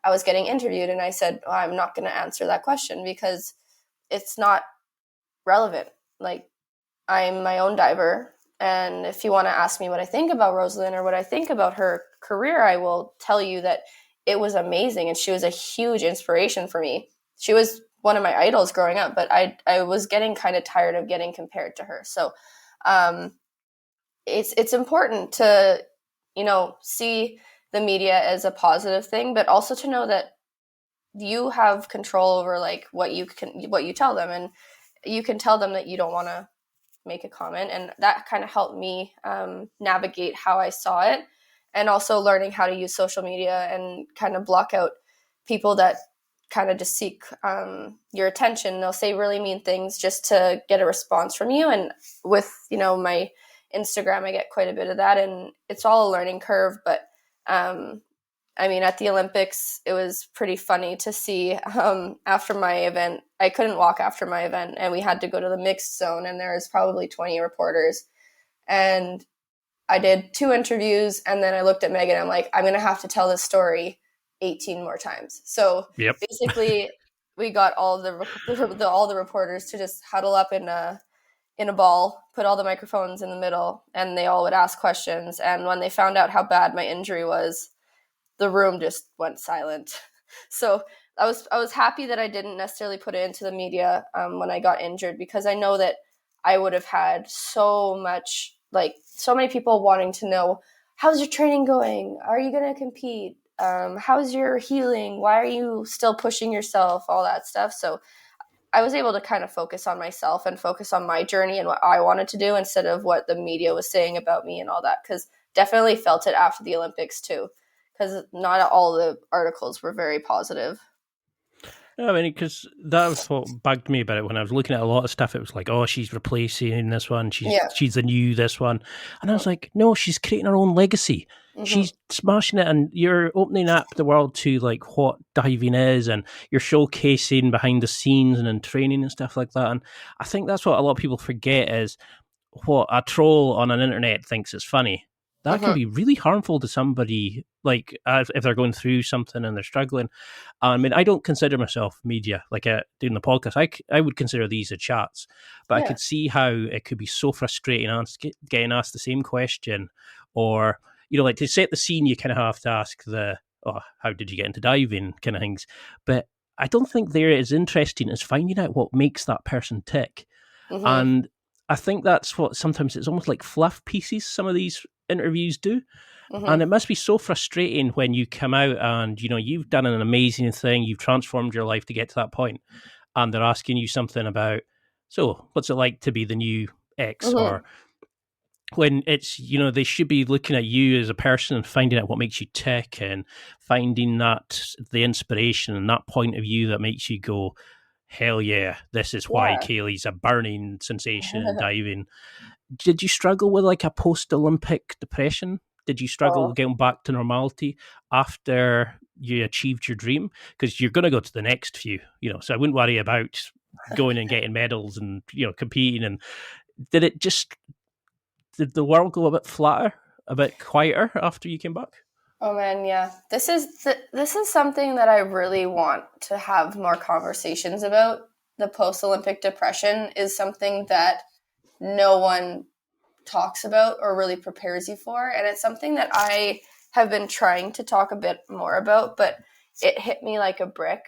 I was getting interviewed and I said, oh, I'm not going to answer that question because it's not relevant. Like, I'm my own diver. And if you want to ask me what I think about Roseline or what I think about her career, I will tell you that it was amazing. And she was a huge inspiration for me. She was one of my idols growing up, but I was getting kind of tired of getting compared to her. So it's important to, see the media as a positive thing, but also to know that you have control over like what you tell them, and you can tell them that you don't want to make a comment. And that kind of helped me navigate how I saw it, and also learning how to use social media and kind of block out people that kind of just seek your attention. They'll say really mean things just to get a response from you. And with, my Instagram, I get quite a bit of that, and it's all a learning curve. But I mean, at the Olympics, it was pretty funny to see after my event. I couldn't walk after my event, and we had to go to the mixed zone, and there was probably 20 reporters. And I did 2 interviews, and then I looked at Meaghan, and I'm like, I'm going to have to tell this story 18 more times. So basically, we got all the reporters to just huddle up in a ball, put all the microphones in the middle, and they all would ask questions. And when they found out how bad my injury was, the room just went silent. So I was happy that I didn't necessarily put it into the media when I got injured, because I know that I would have had so many people wanting to know, how's your training going? Are you going to compete? How's your healing? Why are you still pushing yourself? All that stuff. So I was able to kind of focus on myself and focus on my journey and what I wanted to do instead of what the media was saying about me and all that, because definitely felt it after the Olympics too, because not all the articles were very positive. I mean, because that was what bugged me about it when I was looking at a lot of stuff. It was like, oh, she's replacing this one. She's the new this one. And I was like, no, she's creating her own legacy. Mm-hmm. She's smashing it, and you're opening up the world to like what diving is, and you're showcasing behind the scenes and in training and stuff like that. And I think that's what a lot of people forget is what a troll on an internet thinks is funny. That can be really harmful to somebody, like if they're going through something and they're struggling. I mean, I don't consider myself media, like doing the podcast. I would consider these a chats, but I could see how it could be so frustrating getting asked the same question, or, you know, like to set the scene, you kind of have to ask how did you get into diving kind of things. But I don't think they're as interesting as finding out what makes that person tick. Mm-hmm. And I think that's what sometimes it's almost like fluff pieces some of these interviews do. Mm-hmm. And it must be so frustrating when you come out and, you know, you've done an amazing thing, you've transformed your life to get to that point, and they're asking you something about, so what's it like to be the new X? Mm-hmm. Or when it's, you know, they should be looking at you as a person and finding out what makes you tick and finding that the inspiration and that point of view that makes you go, hell yeah, this is why Caeli's a burning sensation in diving. Did you struggle with like a post-Olympic depression? Did you struggle getting back to normality after you achieved your dream? Because you're going to go to the next few, you know, so I wouldn't worry about going and getting medals and, you know, competing. And did the world go a bit flatter, a bit quieter after you came back? Oh man, yeah. This is something that I really want to have more conversations about. The post-Olympic depression is something that no one talks about or really prepares you for, and it's something that I have been trying to talk a bit more about, but it hit me like a brick.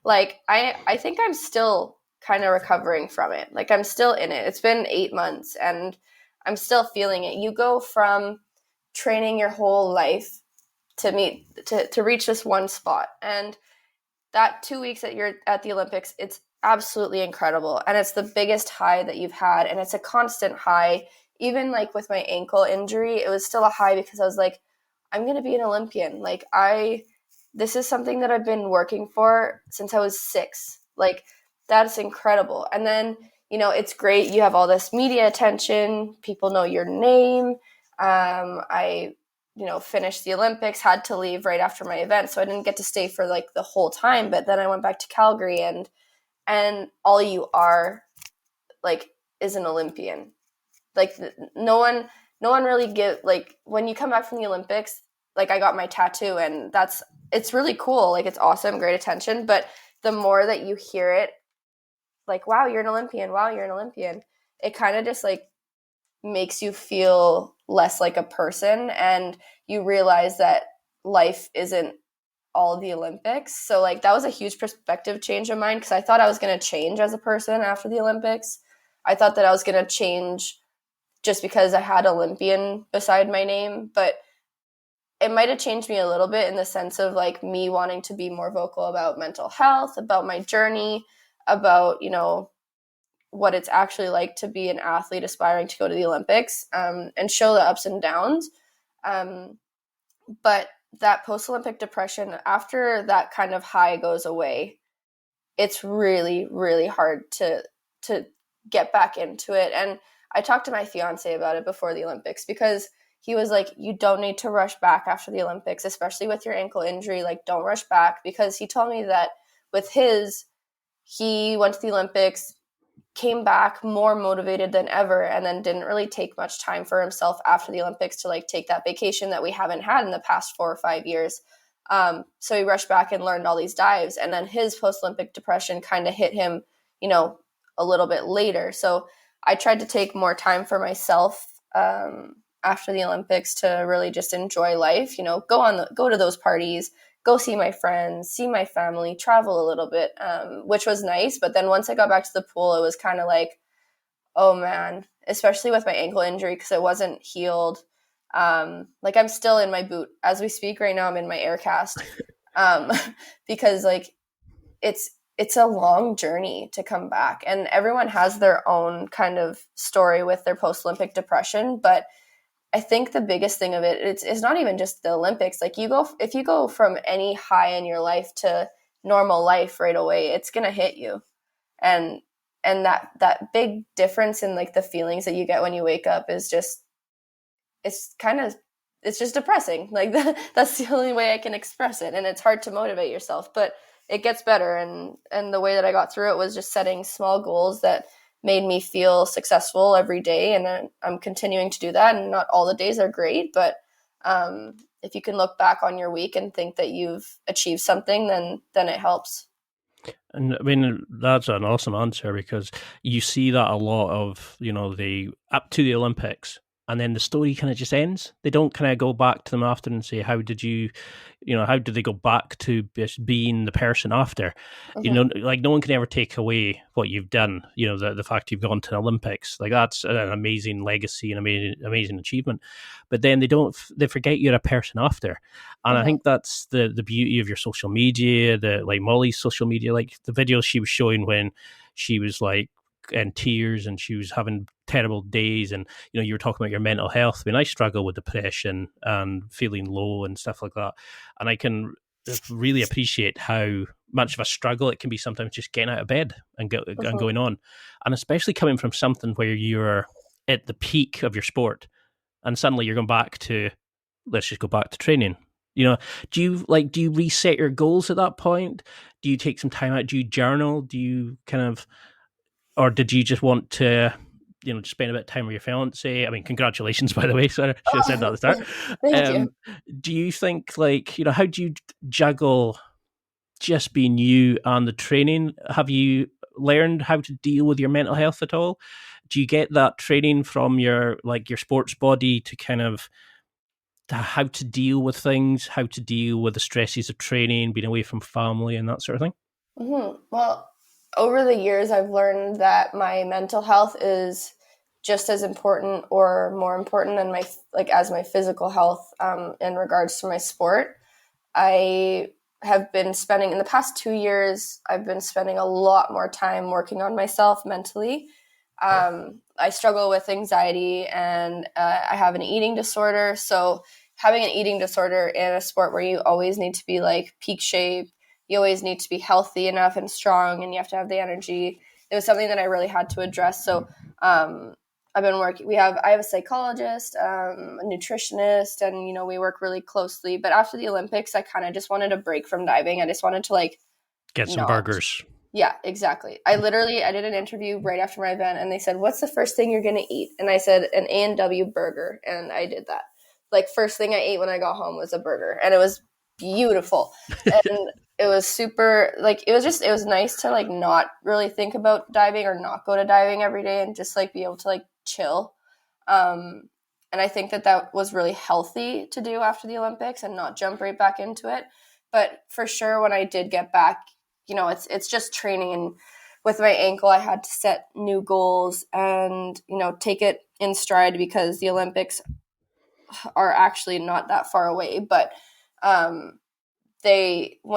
Like I think I'm still kind of recovering from it. Like I'm still in it. It's been 8 months and I'm still feeling it. You go from training your whole life to reach this one spot, and that 2 weeks that you're at the Olympics, it's absolutely incredible, and it's the biggest high that you've had, and it's a constant high. Even like with my ankle injury, it was still a high because I was like, I'm gonna be an Olympian. Like this is something that I've been working for since I was 6. Like that's incredible. And then, you know, it's great, you have all this media attention, people know your name. I finished the Olympics, had to leave right after my event, so I didn't get to stay for like the whole time, but then I went back to Calgary, and all you are like is an Olympian. Like no one really like when you come back from the Olympics, like I got my tattoo, and it's really cool. Like it's awesome, great attention. But the more that you hear it, like, wow, you're an Olympian. Wow, you're an Olympian. It kind of just like makes you feel less like a person, and you realize that life isn't all the Olympics. So like that was a huge perspective change of mine, because I thought I was going to change as a person after the Olympics. I thought that I was going to change just because I had Olympian beside my name, but it might have changed me a little bit in the sense of like me wanting to be more vocal about mental health, about my journey, about, you know, what it's actually like to be an athlete aspiring to go to the Olympics, and show the ups and downs. But that post-Olympic depression, after that kind of high goes away, it's really, really hard to get back into it. And I talked to my fiance about it before the Olympics, because he was like, you don't need to rush back after the Olympics, especially with your ankle injury. Like, don't rush back, because he told me that with he went to the Olympics, came back more motivated than ever, and then didn't really take much time for himself after the Olympics to like take that vacation that we haven't had in the past 4 or 5 years. So he rushed back and learned all these dives, and then his post-Olympic depression kind of hit him, a little bit later. So I tried to take more time for myself after the Olympics to really just enjoy life, go to those parties, go see my friends, see my family, travel a little bit, which was nice. But then once I got back to the pool, it was kind of like, oh man, especially with my ankle injury, because it wasn't healed. Like, I'm still in my boot as we speak right now. I'm in my air cast, because like it's a long journey to come back, and everyone has their own kind of story with their post-Olympic depression. But I think the biggest thing of it's not even just the Olympics. Like, if you go from any high in your life to normal life right away, it's going to hit you. And that big difference in like the feelings that you get when you wake up is just, it's just depressing. Like that's the only way I can express it. And it's hard to motivate yourself, but it gets better. And the way that I got through it was just setting small goals that made me feel successful every day. And I'm continuing to do that. And not all the days are great, but if you can look back on your week and think that you've achieved something, then it helps. And I mean, that's an awesome answer, because you see that a lot of, the up to the Olympics, and then the story kind of just ends. They don't kind of go back to them after and say, how did they go back to just being the person after? Mm-hmm. Like, no one can ever take away what you've done. The fact you've gone to the Olympics, like, that's an amazing legacy and amazing achievement. But then they forget you're a person after. And I think that's the beauty of your social media, like Molly's social media, like the videos she was showing when she was like in tears and she was having terrible days, and you were talking about your mental health. I mean, I struggle with depression and feeling low and stuff like that, and I can really appreciate how much of a struggle it can be sometimes just getting out of bed and going on, and especially coming from something where you're at the peak of your sport and suddenly you're going back to, let's just go back to training. Do you reset your goals at that point? Do you take some time out? Do you journal? Do you or did you just want to, just spend a bit of time with your fiance? I mean, congratulations, by the way. Sorry, I should have said that at the start. Thank you. Do you think, how do you juggle just being you and the training? Have you learned how to deal with your mental health at all? Do you get that training from your sports body to to how to deal with things, how to deal with the stresses of training, being away from family and that sort of thing? Mm-hmm. Well, over the years, I've learned that my mental health is just as important or more important than as my physical health in regards to my sport. I have been spending, in the past 2 years, I've been spending a lot more time working on myself mentally. I struggle with anxiety, and I have an eating disorder. So having an eating disorder in a sport where you always need to be like peak shape, you always need to be healthy enough and strong, and you have to have the energy. It was something that I really had to address. So I've been working. I have a psychologist, a nutritionist, and we work really closely. But after the Olympics, I kind of just wanted a break from diving. I just wanted to get some not. burgers. Yeah, exactly. I did an interview right after my event, and they said, "What's the first thing you're gonna eat?" And I said, "An A&W burger," and I did that. First thing I ate when I got home was a burger, and it was beautiful. And it was super, it was nice to not really think about diving or not go to diving every day and just be able to chill. And I think that was really healthy to do after the Olympics and not jump right back into it. But for sure, when I did get back, it's just training. And with my ankle, I had to set new goals and, take it in stride, because the Olympics are actually not that far away. But when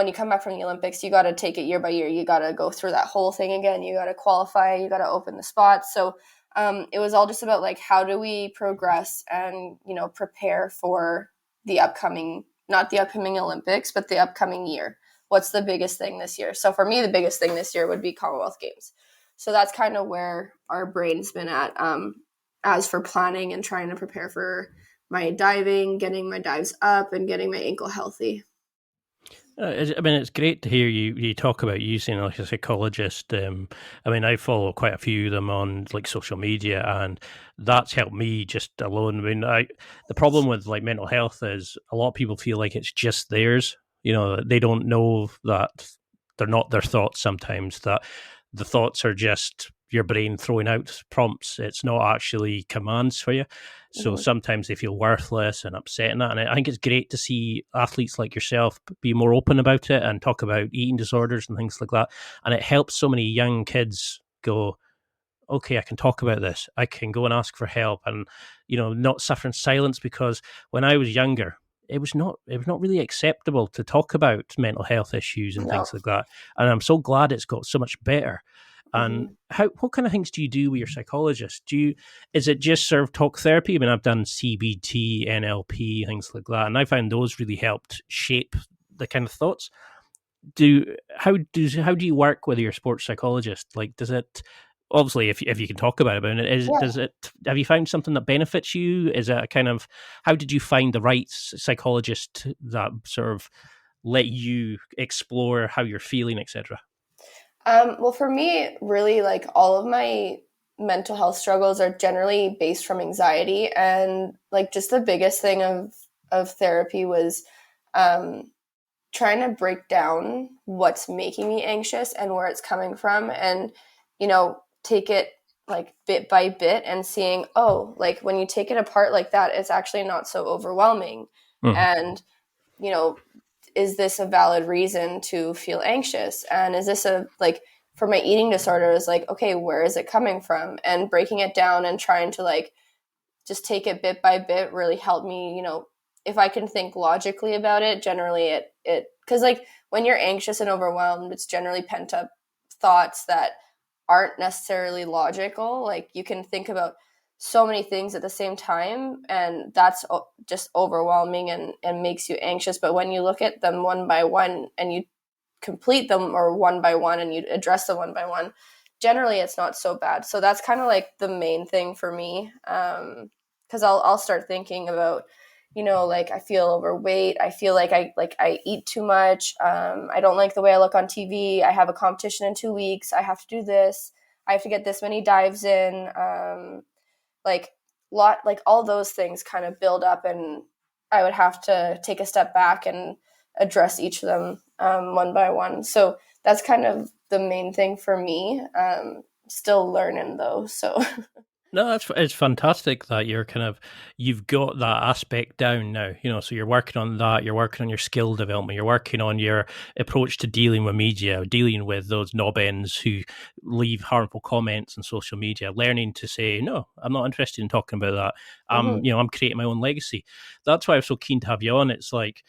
you come back from the Olympics, you got to take it year by year. You got to go through that whole thing again. You got to qualify. You got to open the spots. So it was all just about how do we progress and, prepare for the upcoming, not the upcoming Olympics, but the upcoming year. What's the biggest thing this year? So for me, the biggest thing this year would be Commonwealth Games. So that's kind of where our brain's been at as for planning and trying to prepare for my diving, getting my dives up, and getting my ankle healthy. I mean, it's great to hear you talk about using like a psychologist. I mean, I follow quite a few of them on like social media, and that's helped me just alone. I mean, the problem with like mental health is a lot of people feel like it's just theirs. You know, they don't know that they're not their thoughts sometimes, that the thoughts are just your brain throwing out prompts. It's not actually commands for you. So sometimes they feel worthless and upset and that. And I think it's great to see athletes like yourself be more open about it and talk about eating disorders and things like that. And it helps so many young kids go, okay, I can talk about this. I can go and ask for help and, you know, not suffer in silence, because when I was younger, it was not really acceptable to talk about mental health issues and things like that. And I'm so glad it's got so much better. And what kind of things do you do with your psychologist? Is it just sort of talk therapy? I mean, I've done CBT, NLP, things like that, and I found those really helped shape the kind of thoughts. How do you work with your sports psychologist? Like, does it, obviously, if you can talk about it, does it? Have you found something that benefits you? Is it a kind of, how did you find the right psychologist that sort of let you explore how you're feeling, etc.? Well, for me, really, like all of my mental health struggles are generally based from anxiety, and like just the biggest thing of therapy was trying to break down what's making me anxious and where it's coming from, and take it like bit by bit and seeing, oh, like when you take it apart like that, it's actually not so overwhelming. And is this a valid reason to feel anxious? And is this for my eating disorder, is like, okay, where is it coming from? And breaking it down and trying to like just take it bit by bit really helped me, if I can think logically about it. Generally it because like when you're anxious and overwhelmed, it's generally pent up thoughts that aren't necessarily logical. Like you can think about so many things at the same time, and that's just overwhelming and makes you anxious. But when you look at them one by one and you complete them, or one by one, and you address them one by one, generally it's not so bad. So that's kind of like the main thing for me, because I'll start thinking about, like I feel overweight, I feel like I eat too much, I don't like the way I look on TV, I have a competition in 2 weeks, I have to do this, I have to get this many dives in, like all those things kind of build up, and I would have to take a step back and address each of them one by one. So that's kind of the main thing for me. Still learning though, so. No, it's fantastic that you've got that aspect down now, so you're working on that, you're working on your skill development, you're working on your approach to dealing with media, dealing with those knob ends who leave harmful comments on social media, learning to say, no, I'm not interested in talking about that. I'm creating my own legacy. That's why I'm so keen to have you on. It's like,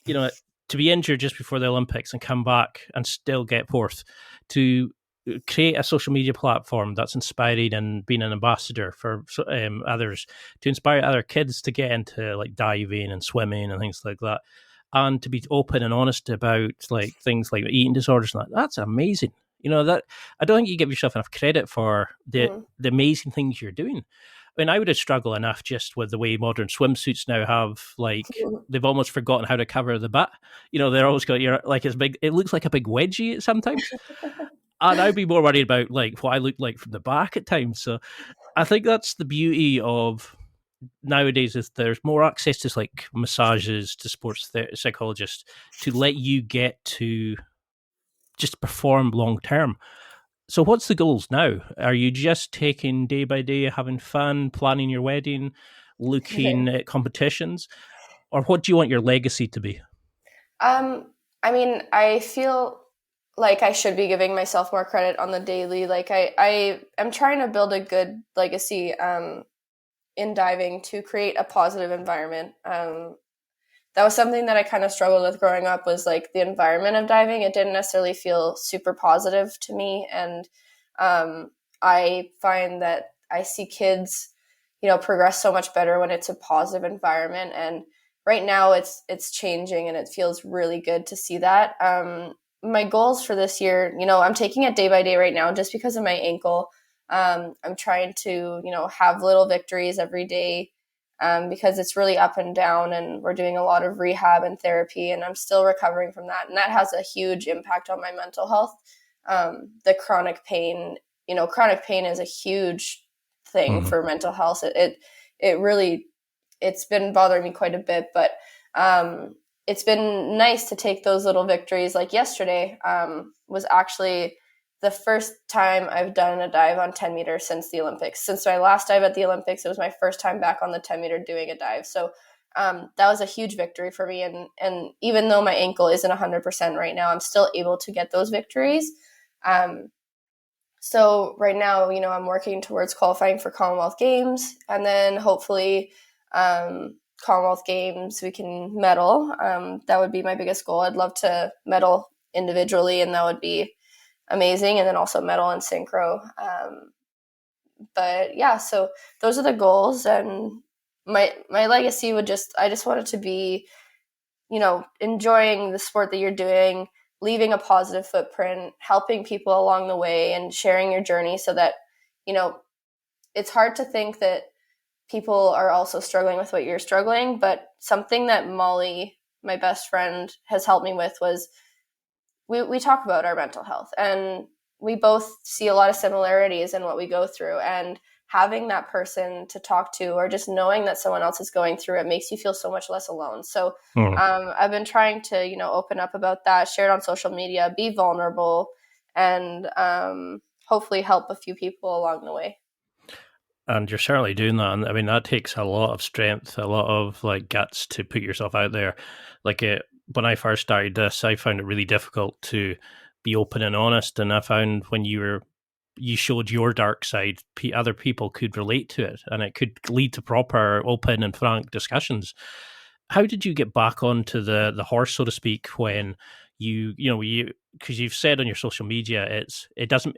to be injured just before the Olympics and come back and still get fourth, to create a social media platform that's inspiring and being an ambassador for others, to inspire other kids to get into like diving and swimming and things like that, and to be open and honest about like things like eating disorders and that's amazing. That I don't think you give yourself enough credit for the amazing things you're doing. I mean, I would have struggled enough just with the way modern swimsuits now have, like, they've almost forgotten how to cover the butt. They're always got it's big. It looks like a big wedgie sometimes. And I'd be more worried about like what I look like from the back at times. So I think that's the beauty of nowadays, is there's more access to like massages, to sports psychologists, to let you get to just perform long term. So what's the goals now? Are you just taking day by day, having fun, planning your wedding, looking at competitions? Or what do you want your legacy to be? I mean, I feel like I should be giving myself more credit on the daily. Like I am trying to build a good legacy in diving, to create a positive environment. That was something that I kind of struggled with growing up, was like the environment of diving. It didn't necessarily feel super positive to me. And I find that I see kids, progress so much better when it's a positive environment. And right now it's changing, and it feels really good to see that. My goals for this year, I'm taking it day by day right now just because of my ankle. I'm trying to, have little victories every day. because it's really up and down, and we're doing a lot of rehab and therapy, and I'm still recovering from that. And that has a huge impact on my mental health. The chronic pain, chronic pain is a huge thing for mental health. It really, it's been bothering me quite a bit, but it's been nice to take those little victories. Like yesterday was actually the first time I've done a dive on 10 meters since the Olympics. Since my last dive at the Olympics, it was my first time back on the 10 meter doing a dive. So that was a huge victory for me. And even though my ankle isn't 100% right now, I'm still able to get those victories. So right now, I'm working towards qualifying for Commonwealth Games, and then hopefully Commonwealth Games, we can medal. That would be my biggest goal. I'd love to medal individually, and that would be amazing. And then also medal in synchro. But yeah, so those are the goals. And my legacy I just want it to be, enjoying the sport that you're doing, leaving a positive footprint, helping people along the way, and sharing your journey so that, it's hard to think that people are also struggling with what you're struggling. But something that Molly, my best friend, has helped me with was we talk about our mental health, and we both see a lot of similarities in what we go through, and having that person to talk to, or just knowing that someone else is going through it, makes you feel so much less alone. So I've been trying to, open up about that, share it on social media, be vulnerable, and hopefully help a few people along the way. And you're certainly doing that. And I mean, that takes a lot of strength, a lot of guts to put yourself out there. When I first started this, I found it really difficult to be open and honest. And I found when you showed your dark side, other people could relate to it, and it could lead to proper, open and frank discussions. How did you get back onto the horse, so to speak, when because you've said on your social media, it doesn't,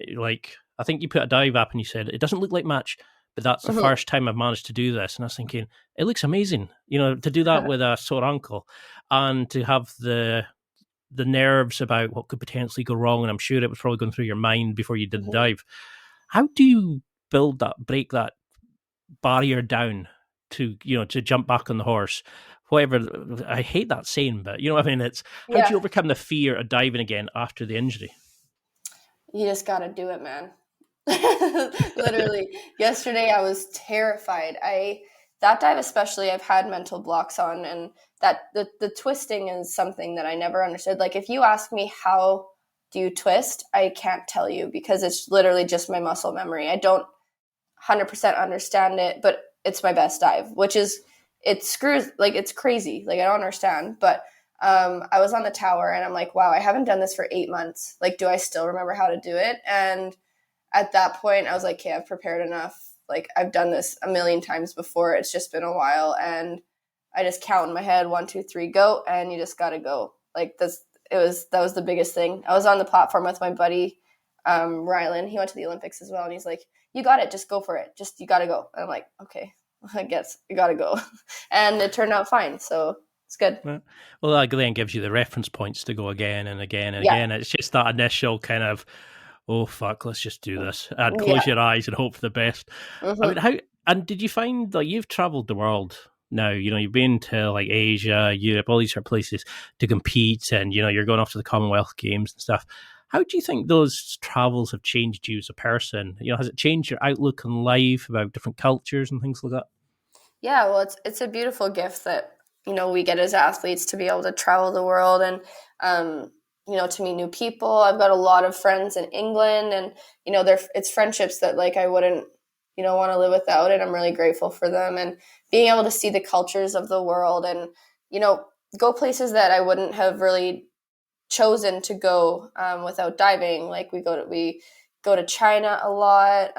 I think you put a dive app and you said, it doesn't look like match, but that's the first time I've managed to do this. And I was thinking, it looks amazing, to do that with a sore ankle, and to have the nerves about what could potentially go wrong. And I'm sure it was probably going through your mind before you did the dive. How do you break that barrier down to jump back on the horse? Whatever, I hate that saying, but you know what I mean? It's how do you overcome the fear of diving again after the injury? You just got to do it, man. Literally, yesterday I was terrified. That dive especially, I've had mental blocks on, and that the twisting is something that I never understood. If you ask me how do you twist, I can't tell you, because it's literally just my muscle memory. I don't 100% understand it, but it's my best dive, which is, it screws, it's crazy. I don't understand, but I was on the tower and I'm like, wow, I haven't done this for 8 months. Do I still remember how to do it? And at that point I was like, okay, I've prepared enough. I've done this a million times before. It's just been a while. And I just count in my head, 1, 2, 3, go. And you just got to go. That was the biggest thing. I was on the platform with my buddy, Rylan. He went to the Olympics as well. And he's like, you got it. Just go for it. You got to go. And I'm like, okay, I guess you got to go. And it turned out fine. So it's good. Well, that then gives you the reference points to go again and again and again. It's just that initial kind of, oh fuck, let's just do this, and close your eyes and hope for the best. I mean, did you find you've traveled the world now? You've been to Asia, Europe, all these sort of places to compete, and you're going off to the Commonwealth Games and stuff. How do you think those travels have changed you as a person? Has it changed your outlook on life, about different cultures and things like that? Yeah, well, it's a beautiful gift that we get as athletes, to be able to travel the world and to meet new people. I've got a lot of friends in England, and it's friendships that I wouldn't want to live without, and I'm really grateful for them. And being able to see the cultures of the world, and go places that I wouldn't have really chosen to go without diving. We go to China a lot.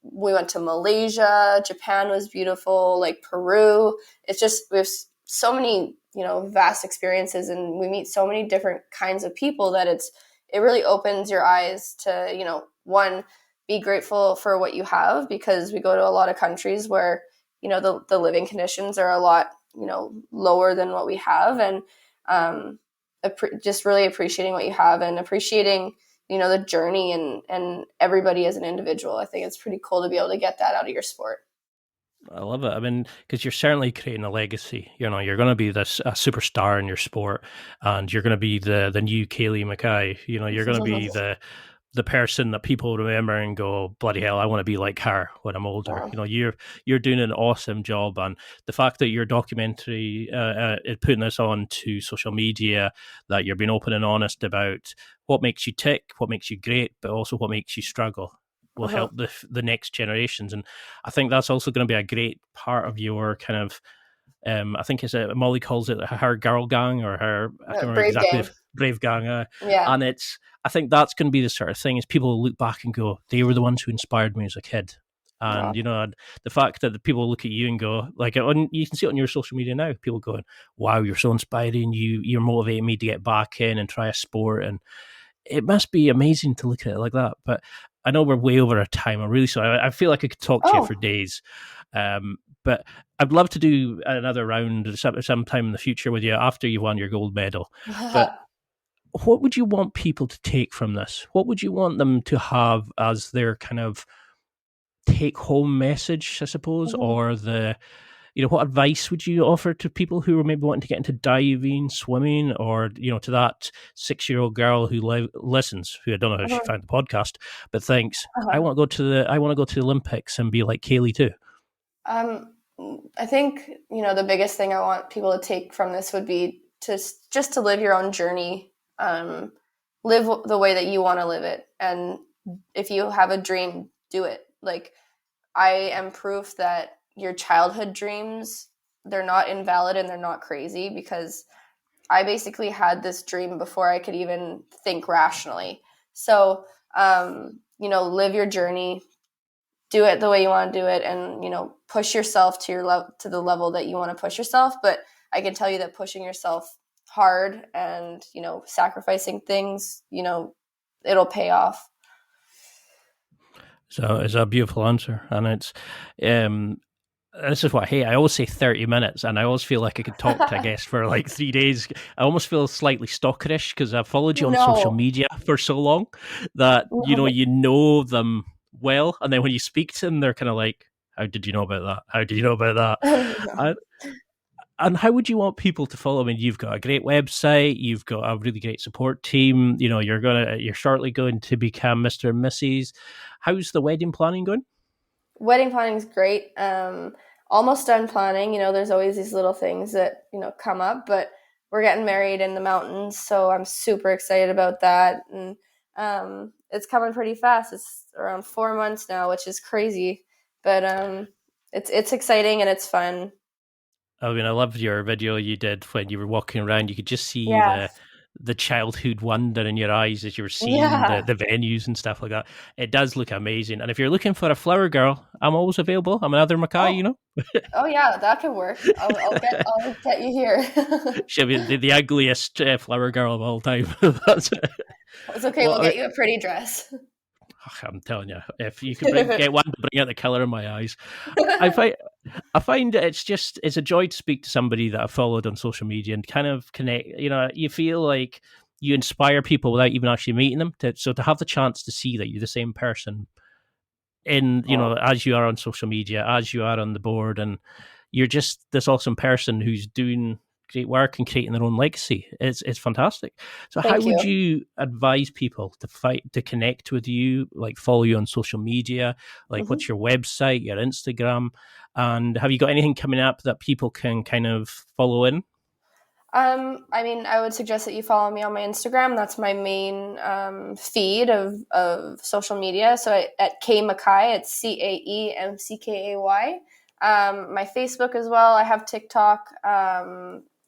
We went to Malaysia. Japan was beautiful. Peru. It's just, we have so many vast experiences, and we meet so many different kinds of people that it really opens your eyes to one, be grateful for what you have, because we go to a lot of countries where the living conditions are a lot lower than what we have, and just really appreciating what you have, and appreciating the journey and everybody as an individual. I think it's pretty cool to be able to get that out of your sport. I love it. I mean, because you're certainly creating a legacy. You know, you're going to be this a superstar in your sport, and you're going to be the new Caeli McKay. You know, you're going to be the person that people remember and go, bloody hell, I want to be like her when I'm older. Yeah. You know, you're doing an awesome job, and the fact that your documentary is putting this on to social media, that you're being open and honest about what makes you tick, what makes you great, but also what makes you struggle, will help the next generations. And I think that's also going to be a great part of your kind of, I think Molly calls it her girl gang, or her, I can't remember exactly, brave gang. Yeah. And I think that's going to be the sort of thing, is people look back and go, they were the ones who inspired me as a kid. And, you know, the fact that the people look at you and go, like, you can see it on your social media now, people going, wow, you're so inspiring. You're motivating me to get back in and try a sport. And it must be amazing to look at it like that. But I know we're way over our time. I'm really sorry. I feel like I could talk to you for days. But I'd love to do another round sometime in the future with you after you've won your gold medal. But what would you want people to take from this? What would you want them to have as their kind of take-home message, I suppose, or what advice would you offer to people who are maybe wanting to get into diving, swimming, or, you know, to that 6-year-old girl who listens, who I don't know how she found the podcast, but thinks, I want to go to the Olympics and be like Caeli too. I think, you know, the biggest thing I want people to take from this would be just to live your own journey, live the way that you want to live it. And if you have a dream, do it. Like, I am proof that your childhood dreams, they're not invalid and they're not crazy, because I basically had this dream before I could even think rationally. So, you know, live your journey, do it the way you want to do it, and, you know, push yourself to the level that you want to push yourself. But I can tell you that pushing yourself hard and, you know, sacrificing things, you know, it'll pay off. So it's a beautiful answer. And it's, this is what I hate. I always say 30 minutes, and I always feel like I could talk to a guest for like 3 days. I almost feel slightly stalkerish because I've followed you on social media for so long that, you know them well. And then when you speak to them, they're kind of like, how did you know about that? How did you know about that? And how would you want people to follow? I mean, you've got a great website, you've got a really great support team. You know, you're shortly going to become Mr. and Mrs. How's the wedding planning going? Wedding planning is great. Almost done planning. You know, there's always these little things that, you know, come up, but we're getting married in the mountains, so I'm super excited about that. And it's coming pretty fast. It's around 4 months now, which is crazy, but it's exciting and it's fun. I mean, I loved your video you did when you were walking around. You could just see the childhood wonder in your eyes as you were seeing the venues and stuff like that. It does look amazing. And if you're looking for a flower girl, I'm always available. I'm another McKay, you know. Oh yeah, that could work. I'll get you here. She'll be the ugliest flower girl of all time. It's okay. We'll get you a pretty dress. I'm telling you, if you could get one to bring out the colour in my eyes. I find it's a joy to speak to somebody that I've followed on social media and kind of connect. You know, you feel like you inspire people without even actually meeting them. So to have the chance to see that you're the same person as you are on social media, as you are on the board, and you're just this awesome person who's doing great work and creating their own legacy. It's fantastic. So how would you advise people to connect with you, like follow you on social media? Like what's your website, your Instagram? And have you got anything coming up that people can kind of follow in? I mean, I would suggest that you follow me on my Instagram. That's my main feed of social media. So at K McKay, it's CAEMCKAY. My Facebook as well. I have TikTok.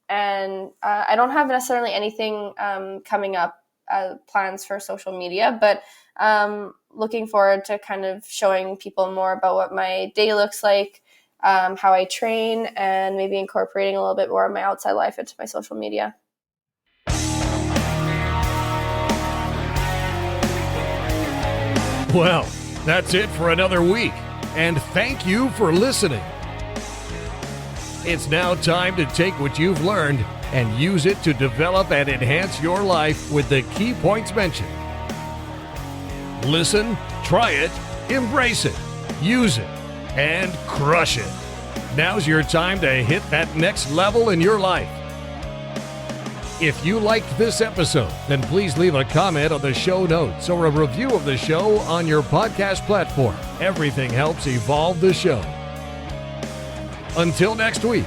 And I don't have necessarily anything coming up, plans for social media, but looking forward to kind of showing people more about what my day looks like, how I train, and maybe incorporating a little bit more of my outside life into my social media. Well, that's it for another week, and thank you for listening. It's now time to take what you've learned and use it to develop and enhance your life with the key points mentioned. Listen, try it, embrace it, use it, and crush it. Now's your time to hit that next level in your life. If you liked this episode, then please leave a comment on the show notes or a review of the show on your podcast platform. Everything helps evolve the show. Until next week,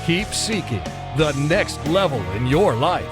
keep seeking the next level in your life.